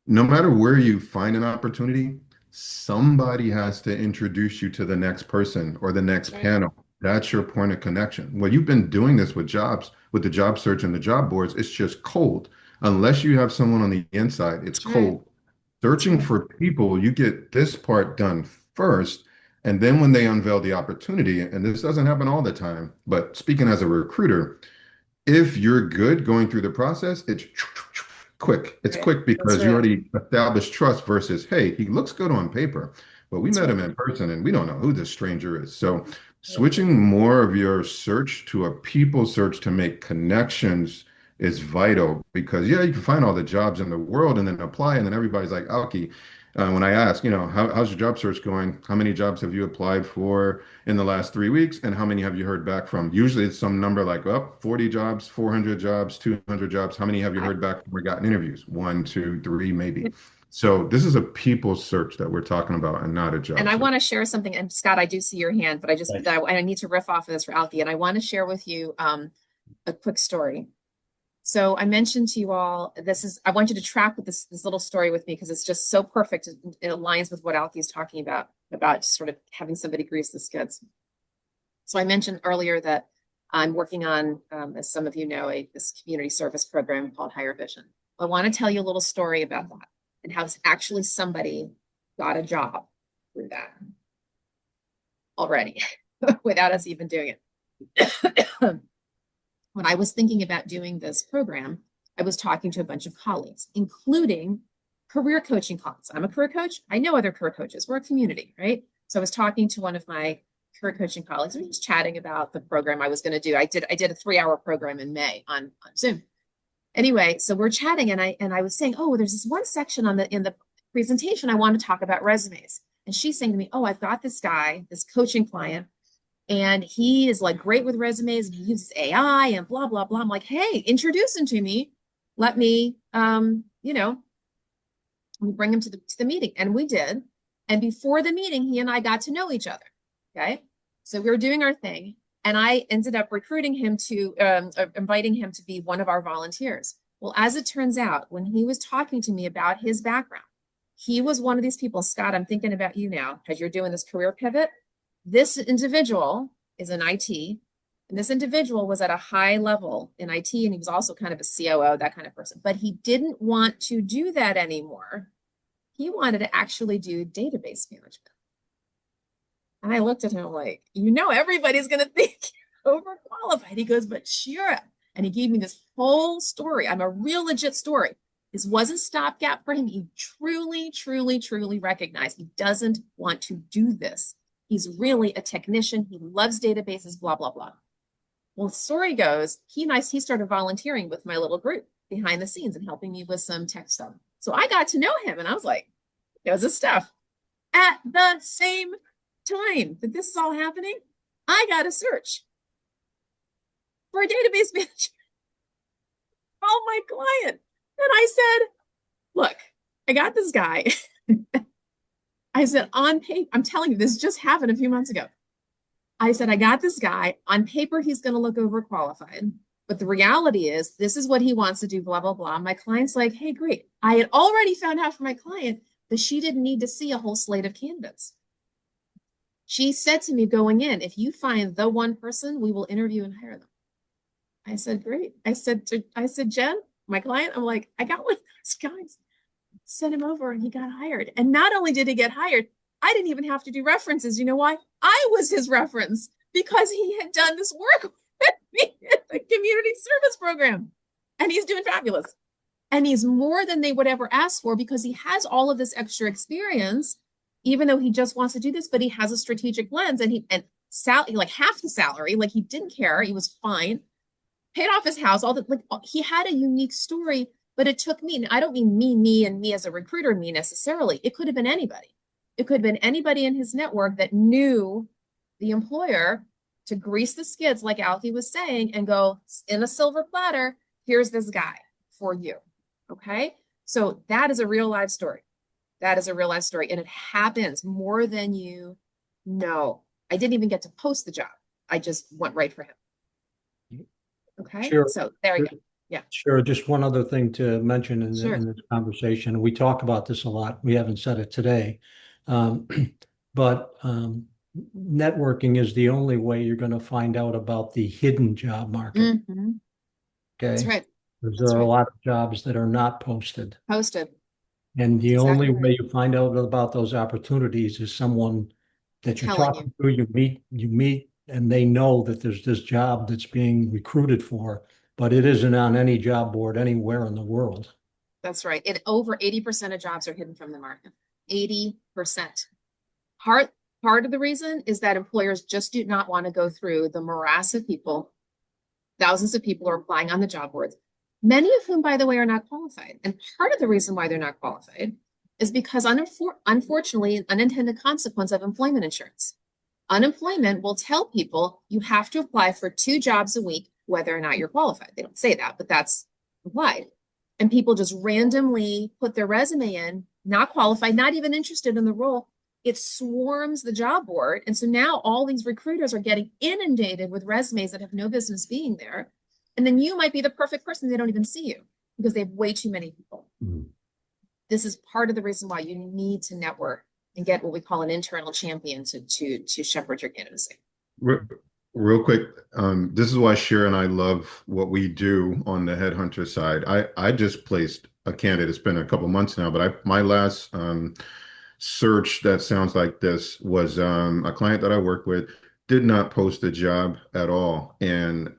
No matter where you find an opportunity, somebody has to introduce you to the next person or the next panel. That's your point of connection. Well, you've been doing this with jobs, with the job search and the job boards. It's just cold. Unless you have someone on the inside, it's cold. Searching for people, you get this part done first. And then when they unveil the opportunity, and this doesn't happen all the time, but speaking as a recruiter, if you're good going through the process, it's quick. It's quick because you already established trust versus, hey, he looks good on paper, but we met him in person and we don't know who this stranger is. So Switching more of your search to a people search to make connections is vital because, yeah, you can find all the jobs in the world and then apply, and then everybody's like, Alki, when I ask, how's your job search going? How many jobs have you applied for in the last 3 weeks? And how many have you heard back from? Usually it's some number like, oh, 40 jobs, 400 jobs, 200 jobs. How many have you heard back from or gotten interviews? One, two, three, maybe. So this is a people search that we're talking about and not a And job I search. want to share something. And Scott, I do see your hand, but Thanks. I need to riff off of this for Alfie. And I want to share with you a quick story. So I mentioned to you all, I want you to track with this little story with me because it's just so perfect. It aligns with what Alfie is talking about sort of having somebody grease the skids. So I mentioned earlier that I'm working on, as some of you know, this community service program called Higher Vision. I want to tell you a little story about that and how actually somebody got a job through that already without us even doing it. When I was thinking about doing this program, I was talking to a bunch of colleagues, including career coaching colleagues. I'm a career coach. I know other career coaches. We're a community, right? So I was talking to one of my career coaching colleagues. We were just chatting about the program I was going to do. I did a 3-hour program in May on Zoom. Anyway, so we're chatting, and I was saying, oh, there's this one section in the presentation I want to talk about resumes. And she's saying to me, oh, I've got this guy, this coaching client, and he is like great with resumes and he uses AI and blah, blah, blah. I'm like, hey, introduce him to me. Let me, bring him to the meeting. And we did. And before the meeting, he and I got to know each other. Okay. So we were doing our thing. And I ended up recruiting him inviting him to be one of our volunteers. Well, as it turns out, when he was talking to me about his background, he was one of these people. Scott, I'm thinking about you now because you're doing this career pivot. This individual is in IT, and this individual was at a high level in IT, and he was also kind of a COO, that kind of person. But he didn't want to do that anymore. He wanted to actually do database management. And I looked at him like, everybody's going to think you're overqualified. He goes, but sure. And he gave me this whole story. I'm a real legit story. This wasn't stopgap for him. He truly, truly, truly recognized he doesn't want to do this. He's really a technician. He loves databases, blah, blah, blah. Well, the story goes, he started volunteering with my little group behind the scenes and helping me with some tech stuff. So I got to know him and I was like, he knows his stuff. At the same time that this is all happening, I got a search for a database manager. Oh, my client. And I said, look, I got this guy. I said, on paper, I'm telling you, this just happened a few months ago. I said, I got this guy. On paper, he's going to look overqualified. But the reality is, this is what he wants to do, blah, blah, blah. My client's like, hey, great. I had already found out from my client that she didn't need to see a whole slate of candidates. She said to me going in, if you find the one person, we will interview and hire them. I said, great. I said, Jen, my client, I'm like, I got one of those guys. Sent him over and he got hired. And not only did he get hired, I didn't even have to do references. You know why? I was his reference because he had done this work with me in the community service program. And he's doing fabulous. And he's more than they would ever ask for because he has all of this extra experience, even though he just wants to do this, but he has a strategic lens and like half the salary, like he didn't care. He was fine. Paid off his house, he had a unique story. But it took me, and I don't mean me and me as a recruiter, me necessarily. It could have been anybody. It could have been anybody in his network that knew the employer to grease the skids, like Alfie was saying, and go, in a silver platter, here's this guy for you. Okay? So that is a real life story. That is a real life story. And it happens more than you know. I didn't even get to post the job. I just went right for him. Okay? Sure. So there you go. Yeah. Sure. Just one other thing to mention in this conversation. We talk about this a lot. We haven't said it today. But networking is the only way you're going to find out about the hidden job market. Mm-hmm. Okay. That's right. Because there are a lot of jobs that are not posted. And the only way you find out about those opportunities is someone that you're talking to, you meet, and they know that there's this job that's being recruited for, but it isn't on any job board anywhere in the world. That's right. Over 80% of jobs are hidden from the market. 80%. Part Part of the reason is that employers just do not want to go through the morass of people. Thousands of people are applying on the job boards, many of whom, by the way, are not qualified. And part of the reason why they're not qualified is because, unfortunately, an unintended consequence of employment insurance. Unemployment will tell people you have to apply for 2 jobs a week, whether or not you're qualified. They don't say that, but that's implied. And people just randomly put their resume in, not qualified, not even interested in the role. It swarms the job board. And so now all these recruiters are getting inundated with resumes that have no business being there. And then you might be the perfect person. They don't even see you because they have way too many people. Mhm. This is part of the reason why you need to network and get what we call an internal champion to shepherd your candidacy. Real quick, this is why Shira and I love what we do on the headhunter side. I just placed a candidate. It's been a couple months now, but my last search that sounds like this was a client that I work with did not post a job at all. And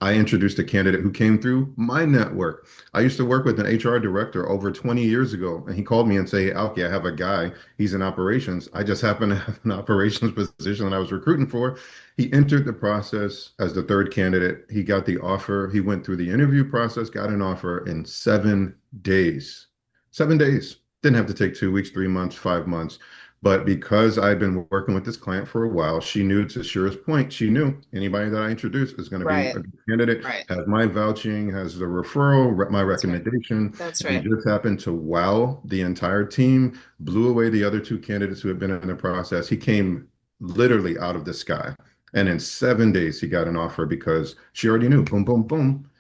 I introduced a candidate who came through my network. I used to work with an HR director over 20 years ago, and he called me and say, Alki, I have a guy. He's in operations. I just happen to have an operations position that I was recruiting for. He entered the process as the 3rd candidate. He got the offer. He went through the interview process, got an offer in 7 days. 7 days. Didn't have to take 2 weeks, 3 months, 5 months. But because I've been working with this client for a while, she knew, to Shira's point, she knew anybody that I introduced is going to be Right. a good candidate, Right. has my vouching, has the referral, my That's right. recommendation. That's And he right. just happened to wow the entire team, blew away the other 2 candidates who had been in the process. He came literally out of the sky. And in 7 days, he got an offer because she already knew. Boom, boom, boom.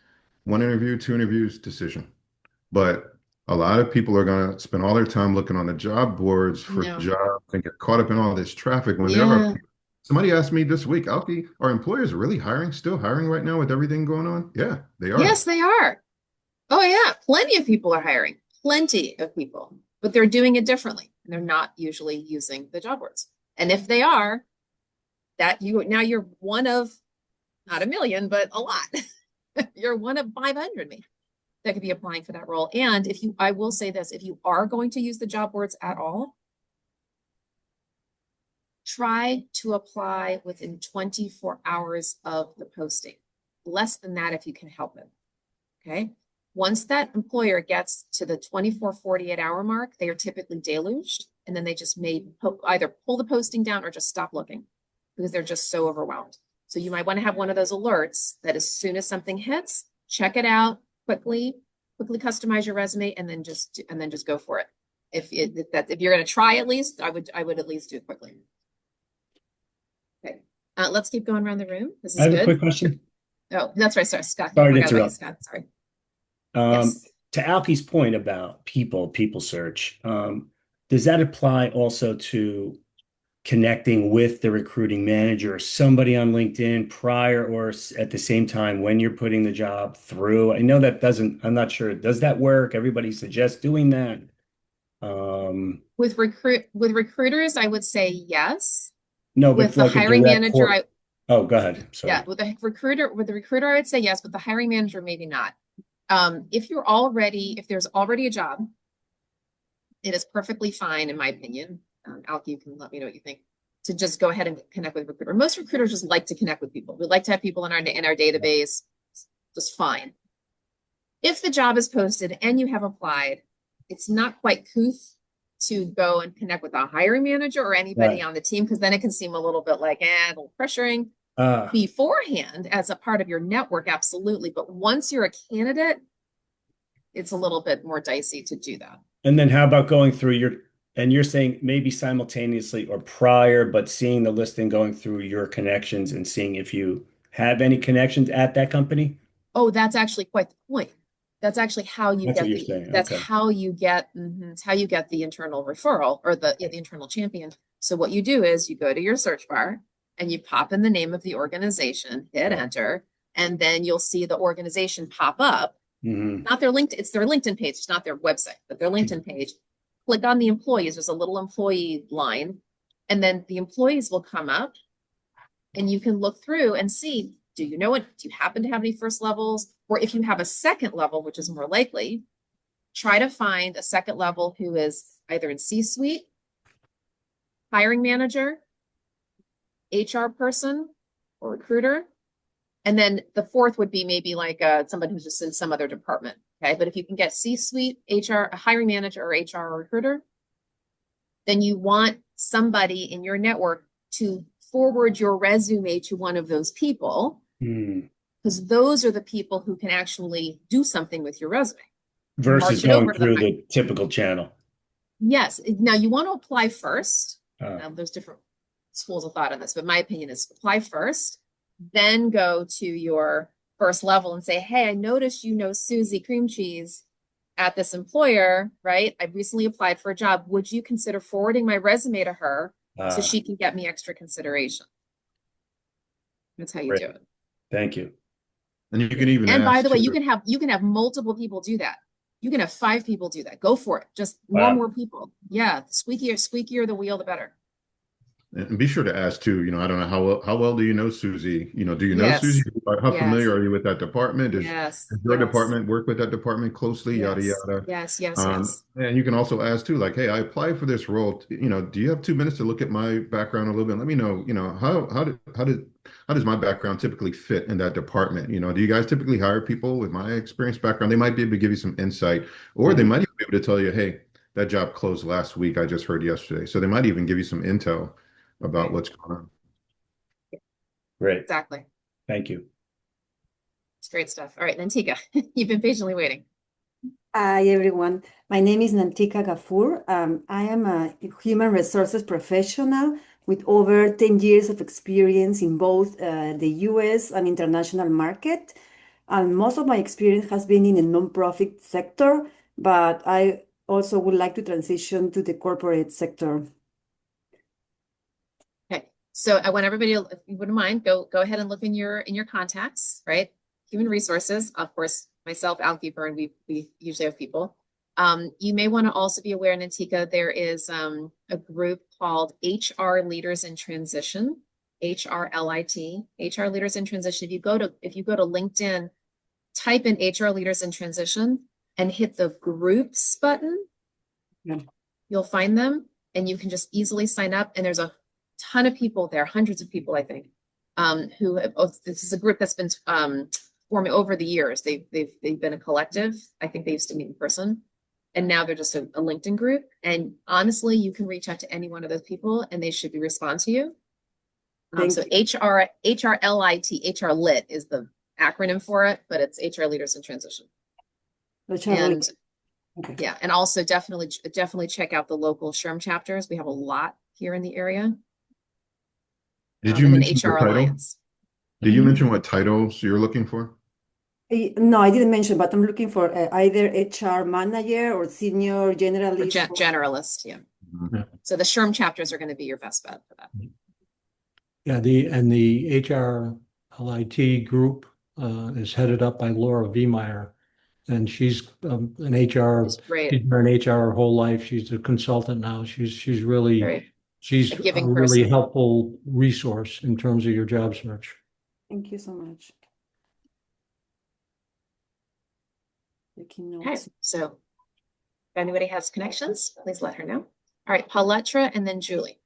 1 interview, 2 interviews, decision. But a lot of people are going to spend all their time looking on the job boards for No. jobs and get caught up in all this traffic when there are. Yeah. Somebody asked me this week, Alki, are employers really hiring, still hiring right now with everything going on? Yeah, they are. Yes, they are. Oh, yeah. Plenty of people are hiring. Plenty of people, but they're doing it differently. And they're not usually using the job boards. And if they are, you're one of not a million, but a lot. You're one of 500 maybe that could be applying for that role. And I will say this, if you are going to use the job boards at all, try to apply within 24 hours of the posting. Less than that if you can help it. Okay. Once that employer gets to the 24, 48-hour mark, they are typically deluged. And then they just may either pull the posting down or just stop looking because they're just so overwhelmed. So you might want to have one of those alerts that as soon as something hits, check it out quickly customize your resume and then just go for it. If you're going to try, at least I would at least do it quickly. Okay. Let's keep going around the room. This is I have good. a quick question. Oh, that's right. Sorry, Scott. Sorry to I forgot about you, interrupt. Scott. Sorry. Um, Yes. To Alki's point about people search, does that apply also to connecting with the recruiting manager or somebody on LinkedIn prior or at the same time when you're putting the job through? I know that doesn't, I'm not sure. Does that work? Everybody suggests doing that. With recruiters, I would say yes. No, With but the like a hiring direct manager, oh, go ahead. Sorry. yeah, with the recruiter, I would say yes. With the hiring manager, maybe not. If there's already a job, it is perfectly fine, in my opinion. Alki, you can let me know what you think. To just go ahead and connect with a recruiter. Most recruiters just like to connect with people. We like to have people in our database. Just fine. If the job is posted and you have applied, it's not quite couth to go and connect with a hiring manager or anybody on the team, because then it can seem a little bit like, a little pressuring. Beforehand, as a part of your network, absolutely. But once you're a candidate, it's a little bit more dicey to do that. And then how about going through and you're saying maybe simultaneously or prior, but seeing the listing, going through your connections and seeing if you have any connections at that company? Oh, that's actually quite the point. That's actually how you That's get what you're saying. that's Okay. how you get, it's how you get the internal referral or the internal champion. So what you do is you go to your search bar and you pop in the name of the organization, hit enter, and then you'll see the organization pop up. Not their LinkedIn, it's their LinkedIn page. It's not their website, but their LinkedIn page. Click on the employees. There's a little employee line, and then the employees will come up and you can look through and see, do you happen to have any first levels? Or if you have a second level, which is more likely, try to find a second level who is either in C-suite, hiring manager, HR person or recruiter. And then the fourth would be maybe like somebody who's just in some other department. Okay. But if you can get C-suite, HR, a hiring manager or HR or recruiter, then you want somebody in your network to forward your resume to one of those people, because those are the people who can actually do something with your resume. Versus March it over going to through the typical channel. Yes. Now you want to apply first. Oh. There's different schools of thought on this, but my opinion is apply first, then go to your first level and say, hey, I noticed you know Susie Cream Cheese at this employer, right? I recently applied for a job. Would you consider forwarding my resume to her so she can get me extra consideration? That's how you Great. do it. Thank you. And you can even And by ask the way, too, you can have multiple people do that. You can have 5 people do that. Go for it. Just Wow. more people. Yeah, squeakier the wheel, the better. and be sure to ask too, I don't know how well do you know Susie? Do you know Yes. Susie? How Yes. familiar are you with that department? Yes. Does your Yes. department work with that department closely? Yada Yes. yada. Yes. Yes. Yes. And you can also ask too, like, hey, I applied for this role. Do you have 2 minutes to look at my background a little bit? Let me know, how does my background typically fit in that department? Do you guys typically hire people with my experience background? They might be able to give you some insight, or they might even be able to tell you, hey, that job closed last week. I just heard yesterday. So they might even give you some intel about what's going on. Great. Exactly. Thank you. It's great stuff. All right, Nantika, you've been patiently waiting. Hi, everyone. My name is Nantika Gafoor. I am a human resources professional with over 10 years of experience in both the US and international market. And most of my experience has been in the nonprofit sector, but I also would like to transition to the corporate sector. Okay, so I want everybody, if you wouldn't mind, go ahead and look in your contacts, right? Human resources, of course, myself, Al Keeper, and we usually have people. You may want to also be aware, Nantika, there is a group called HR Leaders in Transition, HRLIT, HR Leaders in Transition. If you go to LinkedIn, type in HR Leaders in Transition and hit the groups button. Yeah. You'll find them and you can just easily sign up. And there's a ton of people there, hundreds of people, I think, this is a group that's been forming over the years. They've been a collective. I think they used to meet in person. And now they're just a LinkedIn group. And honestly, you can reach out to any one of those people and they should respond to you. So HRLIT, HR Lit is the acronym for it, but it's HR Leaders in Transition. And okay. yeah, and also definitely check out the local SHRM chapters. We have a lot here in the area. Did you and mention an the HR title? Alliance. Did you mention what titles you're looking for? No, I didn't mention, but I'm looking for either HR manager or senior generalist. Generalist, yeah. Mhm. So the SHRM chapters are going to be your best bet for that. Yeah, the HRLIT group is headed up by Laura Viemeyer, and she's an HR. It's great. She's been in HR her whole life. She's a consultant now. She's really Great. she's A giving a really person. helpful resource in terms of your job search. Thank you so much. Taking Okay, notes. so if anybody has connections, please let her know. All right, Pauletra and then Julie.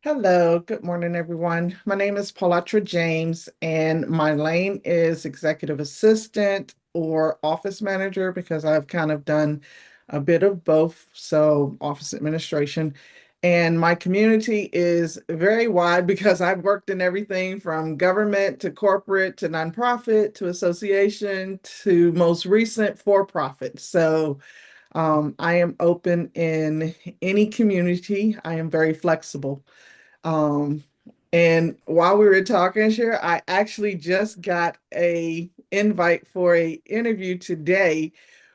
Hello, good morning, everyone. My name is Pauletra James, and my lane is executive assistant or office manager because I've kind of done a bit of both, so office administration. And my community is very wide because I've worked in everything from government to corporate to nonprofit to association to most recent for-profit. So I am open in any community. I am very flexible. And while we were talking, Cher, I actually just got a invite for a interview today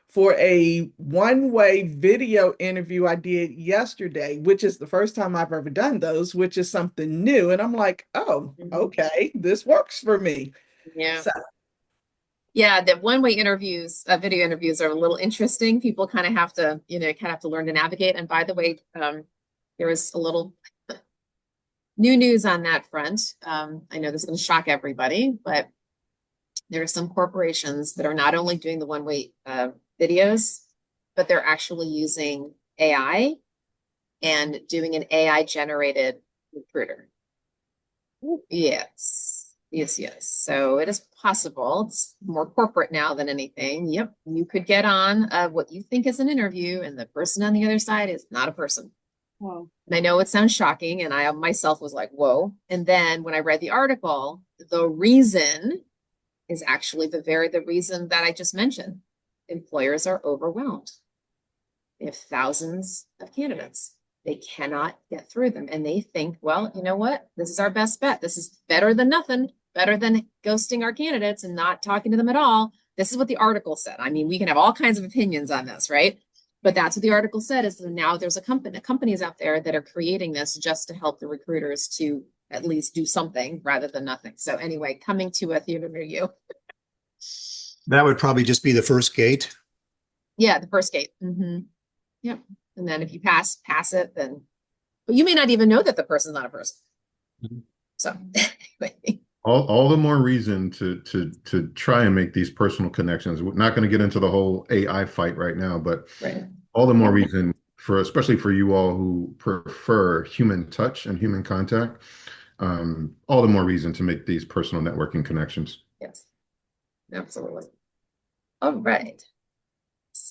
for a one-way video interview I did yesterday, which is the first time I've ever done those, which is something new. And I'm like, oh, okay, this works for me. Yeah. So, yeah, the one-way interviews, video interviews are a little interesting. People kind of have to, learn to navigate. And by the way, there was a little new news on that front. I know this is going to shock everybody, but there are some corporations that are not only doing the one-way videos, but they're actually using AI and doing an AI-generated recruiter. Yes, yes, yes. So it is possible. It's more corporate now than anything. Yep, you could get on what you think is an interview, and the person on the other side is not a person. Wow. And I know it sounds shocking, and I myself was like, whoa. And then when I read the article, the reason is actually the reason that I just mentioned. Employers are overwhelmed. They have thousands of candidates. They cannot get through them. And they think, well, you know what? This is our best bet. This is better than nothing, better than ghosting our candidates and not talking to them at all. This is what the article said. I mean, we can have all kinds of opinions on this, right? But that's what the article said is that now there's companies out there that are creating this just to help the recruiters to at least do something rather than nothing. So anyway, coming to a theater near you. That would probably just be the first gate. Yeah, the first gate. Yep. And then if you pass it, then, but you may not even know that the person's not a person. So anyway. All the more reason to try and make these personal connections. We're not going to get into the whole AI fight right now, but Right. all the more reason for, especially for you all who prefer human touch and human contact, all the more reason to make these personal networking connections. Yes, absolutely. All right.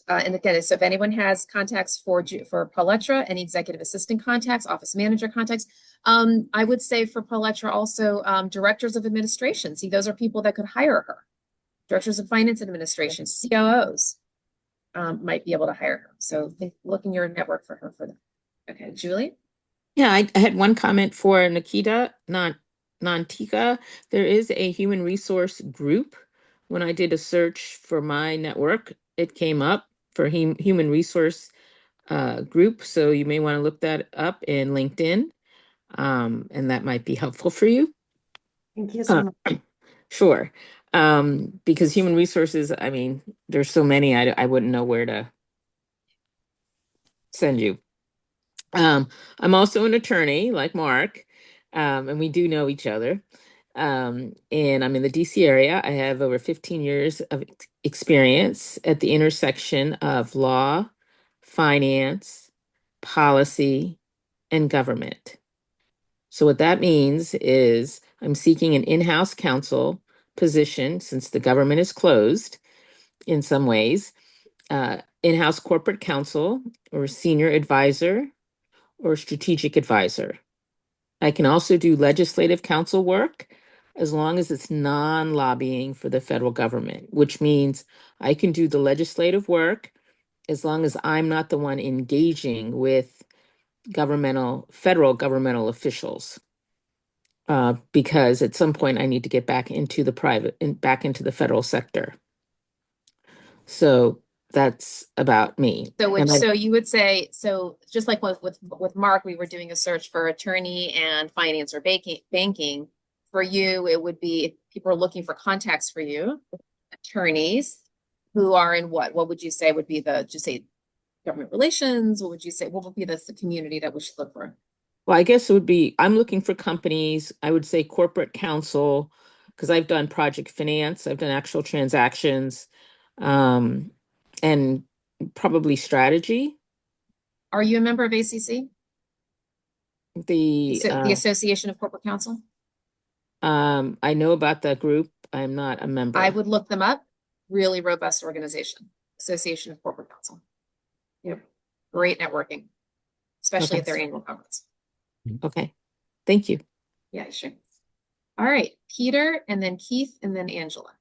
And again, so if anyone has contacts for Pauletra, any executive assistant contacts, office manager contacts, I would say for Pauletra also directors of administration. See, those are people that could hire her. Directors of finance administration, COOs might be able to hire her. So look in your network for her for that. Okay, Julie? Yeah, I had one comment for Nikita, Nantika. There is a human resource group. When I did a search for my network, it came up for human resource group. So you may want to look that up in LinkedIn, and that might be helpful for you. Thank you so much. Sure. Because human resources, I mean, there's so many, I wouldn't know where to send you. I'm also an attorney like Mark, and we do know each other. And I'm in the DC area. I have over 15 years of experience at the intersection of law, finance, policy, and government. So what that means is I'm seeking an in-house counsel position since the government is closed in some ways, in-house corporate counsel or senior advisor or strategic advisor. I can also do legislative counsel work as long as it's non-lobbying for the federal government, which means I can do the legislative work as long as I'm not the one engaging with federal governmental officials. Because at some point I need to get back into the back into the federal sector. So that's about me. So you would say, so just like with Mark, we were doing a search for attorney and finance or banking. For you, it would be if people are looking for contacts for you, attorneys who are in what? What would you say would be just say government relations? What would you say? What would be the community that we should look for? Well, I guess it would be, I'm looking for companies, I would say corporate counsel, because I've done project finance, I've done actual transactions, and probably strategy. Are you a member of ACC? The Association of Corporate Counsel? I know about that group. I'm not a member. I would look them up. Really robust organization, Association of Corporate Counsel. Yep. Great networking, especially at their annual conference. Okay. Thank you. Yeah, sure. All right. Peter, and then Keith, and then Angela.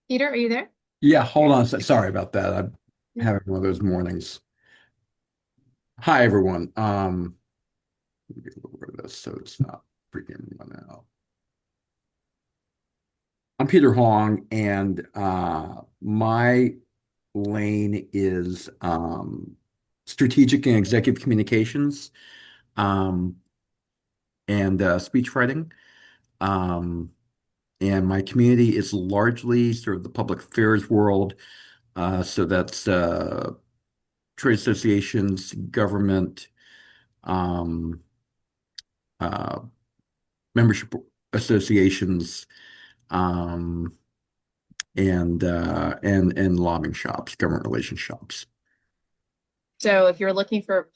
Peter, are you there? Yeah, hold on a sec. Sorry about that. I'm having one of those mornings. Hi, everyone. Let me get a little rid of this so it's not freaking run out. I'm Peter Hong, and my lane is strategic and executive communications and speech writing. And my community is largely sort of the public affairs world. So that's trade associations, government, uh, membership associations, and lobbying shops, government relations shops. So if you're looking for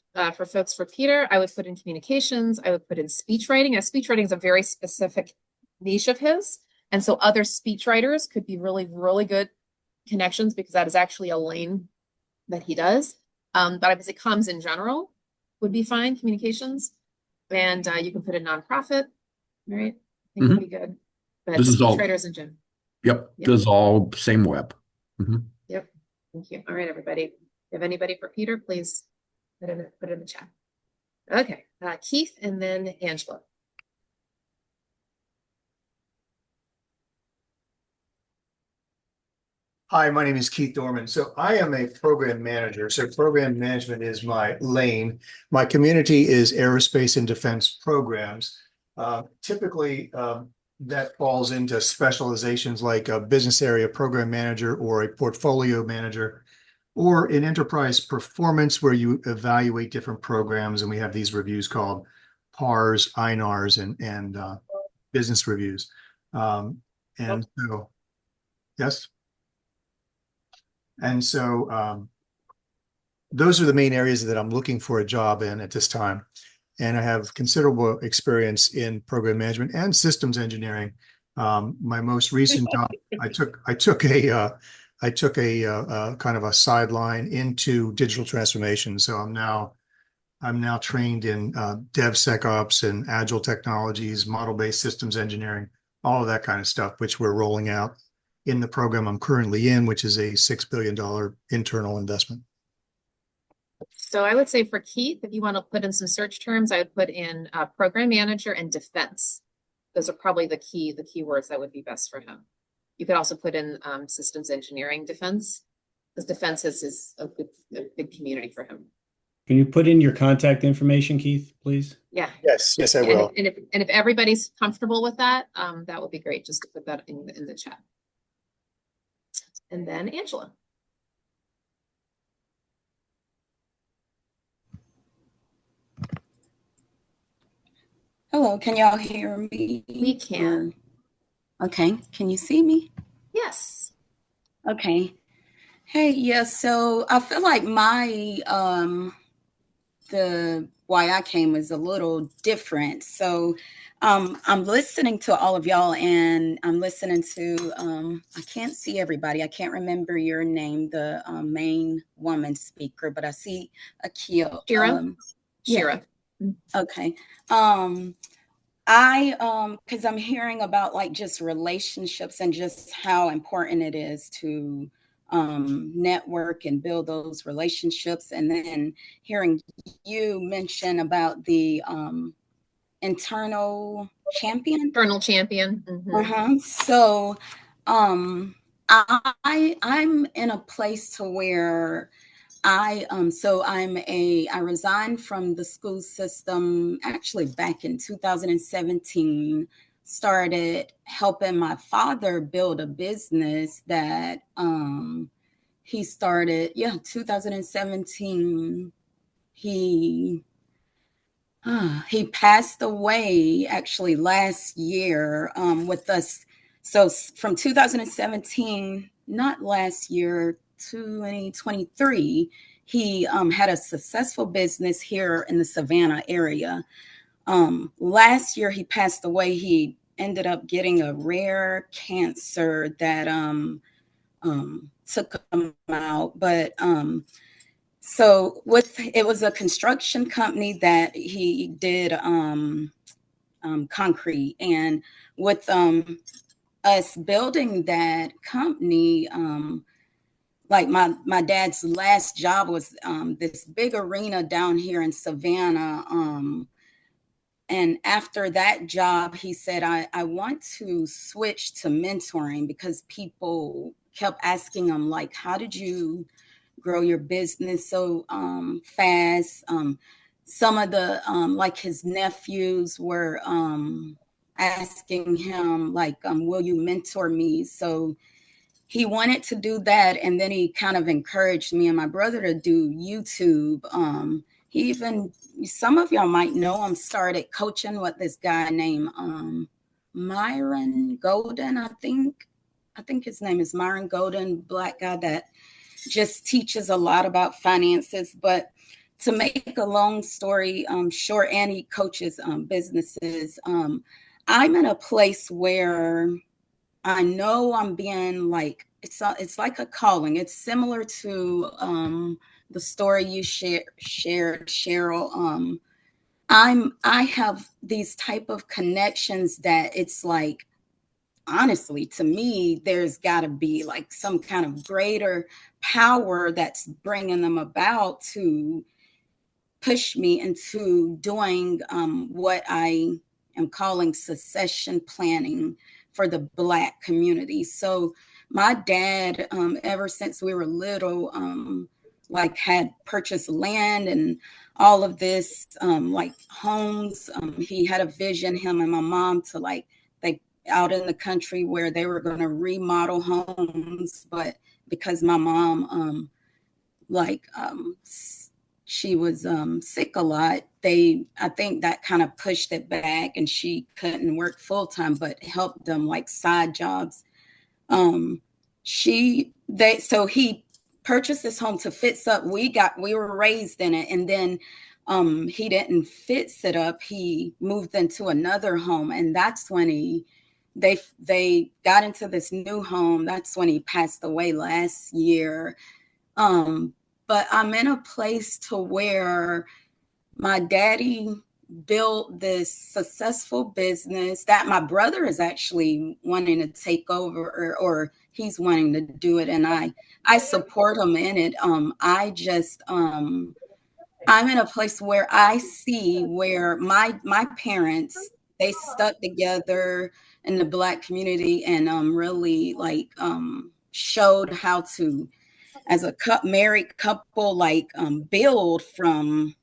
folks for Peter, I would put in communications. I would put in speech writing. As speech writing is a very specific niche of his, and so other speech writers could be really, really good connections because that is actually a lane that he does. But I would say comms in general would be fine. Communications, and you can put in nonprofit, right? I think would be good. But This is speech all. writers in general. Yep. Yep. This is all same web. Yep. Thank you. All right, everybody. If anybody for Peter, please put it in the chat. Okay, Keith and then Angela. Hi, my name is Keith Dorman. So I am a program manager. So program management is my lane. My community is aerospace and defense programs. Typically, that falls into specializations like a business area program manager or a portfolio manager, or in enterprise performance where you evaluate different programs. And we have these reviews called PARs, INARs, and business reviews. And so, yes. And so those are the main areas that I'm looking for a job in at this time. And I have considerable experience in program management and systems engineering. My most recent job, I took a kind of a sideline into digital transformation. So I'm now trained in DevSecOps and agile technologies, model-based systems engineering, all of that kind of stuff, which we're rolling out in the program I'm currently in, which is a $6 billion internal investment. So I would say for Keith, if you want to put in some search terms, I would put in program manager and defense. Those are probably the keywords that would be best for him. You could also put in systems engineering defense, because defense is a big community for him. Can you put in your contact information, Keith, please? Yeah. Yes, I will. And if everybody's comfortable with that, that would be great, just to put that in the chat. And then Angela. Hello, can y'all hear me? We can. Okay, can you see me? Yes. Okay. Hey, yeah, so I feel like my the why I came is a little different. So I'm listening to all of y'all, and I'm listening to I can't see everybody. I can't remember your name, the main woman speaker, but I see Akil. Shira. Yeah. Okay. Because I'm hearing about like just relationships and just how important it is to network and build those relationships. And then hearing you mention about the internal champion. Internal champion. Mm-hmm. So I'm in a place to where I resigned from the school system actually back in 2017, started helping my father build a business that he started, 2017. He passed away actually last year with us. So from 2017, not last year, 2023, he had a successful business here in the Savannah area. Last year, he passed away. He ended up getting a rare cancer that took him out. But so it was a construction company that he did concrete, and with us building that company, like my dad's last job was this big arena down here in Savannah. And after that job, he said, I want to switch to mentoring, because people kept asking him, like, how did you grow your business so fast? Some of the, like his nephews were asking him, like, will you mentor me? So he wanted to do that. And then he kind of encouraged me and my brother to do YouTube. He even, some of y'all might know him, started coaching with this guy named Myron Golden, I think. I think his name is Myron Golden, black guy that just teaches a lot about finances. But to make a long story short, and he coaches businesses. I'm in a place where I know I'm being like, it's like a calling. It's similar to the story you shared, Cheryl. I have these type of connections that it's like, honestly, to me, there's got to be like some kind of greater power that's bringing them about to push me into doing what I am calling succession planning for the Black community. So my dad, ever since we were little, like had purchased land and all of this, like homes. He had a vision, him and my mom, to like, they out in the country where they were going to remodel homes. But because my mom, she was sick a lot, I think that kind of pushed it back, and she couldn't work full time, but helped them like side jobs. So he purchased this home to fix up. We were raised in it, and then he didn't fix it up. He moved into another home, and that's when they got into this new home. That's when he passed away last year. But I'm in a place to where my daddy built this successful business that my brother is actually wanting to take over, or he's wanting to do it, and I support him in it. I'm in a place where I see where my parents, they stuck together in the Black community, and really like showed how to, as a married couple, like build from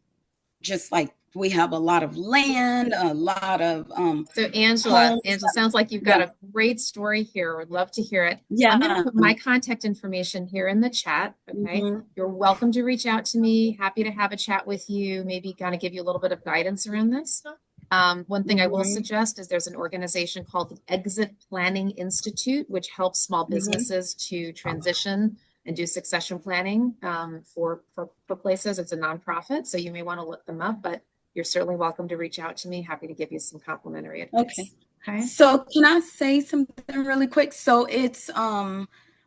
just like, we have a lot of land, a lot of So Angela, homes. sounds like you've got a great story here. Would love to hear it. Yeah. I'm going to put my contact information here in the chat. Okay. Mhm. You're welcome to reach out to me. Happy to have a chat with you, maybe kind of give you a little bit of guidance around this. One thing I will suggest is there's an organization called the Exit Planning Institute, which helps small businesses to transition and do succession planning for places. It's a nonprofit, so you may want to look them up, but you're certainly welcome to reach out to me. Happy to give you some complimentary advice. Okay. So can I say something really quick? So it's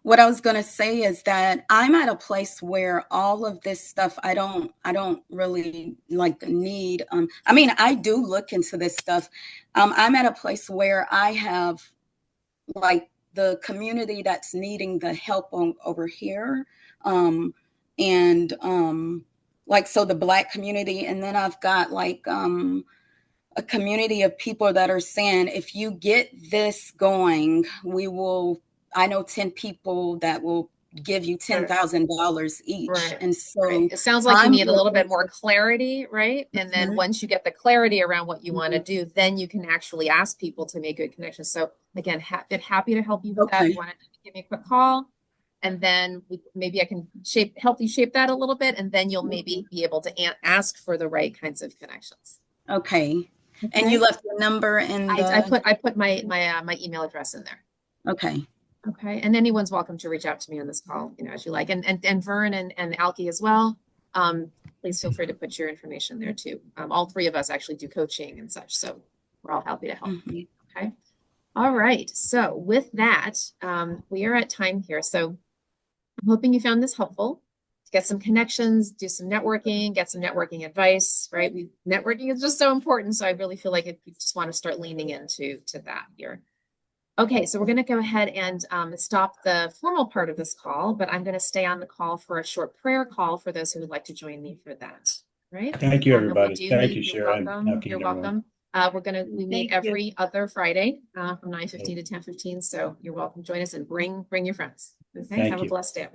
what I was going to say is that I'm at a place where all of this stuff, I don't really like need. I mean, I do look into this stuff. I'm at a place where I have like the community that's needing the help over here. And like, so the Black community, and then I've got like a community of people that are saying, if you get this going, I know 10 people that will give you $10,000 each. Right. And so it sounds like you need a little bit more clarity, right? And then once you get the clarity around what you want to do, then you can actually ask people to make good connections. So again, happy to help you with that. If you want to give me a quick call, and then maybe I can help you shape that a little bit, and then you'll maybe be able to ask for the right kinds of connections. Okay. And you left your number in the... I put my email address in there. Okay. Okay. And anyone's welcome to reach out to me on this call, as you like. And Vern and Alki as well. Please feel free to put your information there too. All three of us actually do coaching and such, so we're all happy to help. Okay. All right. So with that, we are at time here. So I'm hoping you found this helpful. Get some connections, do some networking, get some networking advice, right? Networking is just so important. So I really feel like you just want to start leaning into that here. Okay, so we're going to go ahead and stop the formal part of this call, but I'm going to stay on the call for a short prayer call for those who would like to join me for that. Right? Thank you, everybody. Thank you, You're Sharon. welcome. You're welcome. We meet every other Friday from 9:15 to 10:15. So you're welcome. Join us and bring your friends. Okay. Have a blessed day.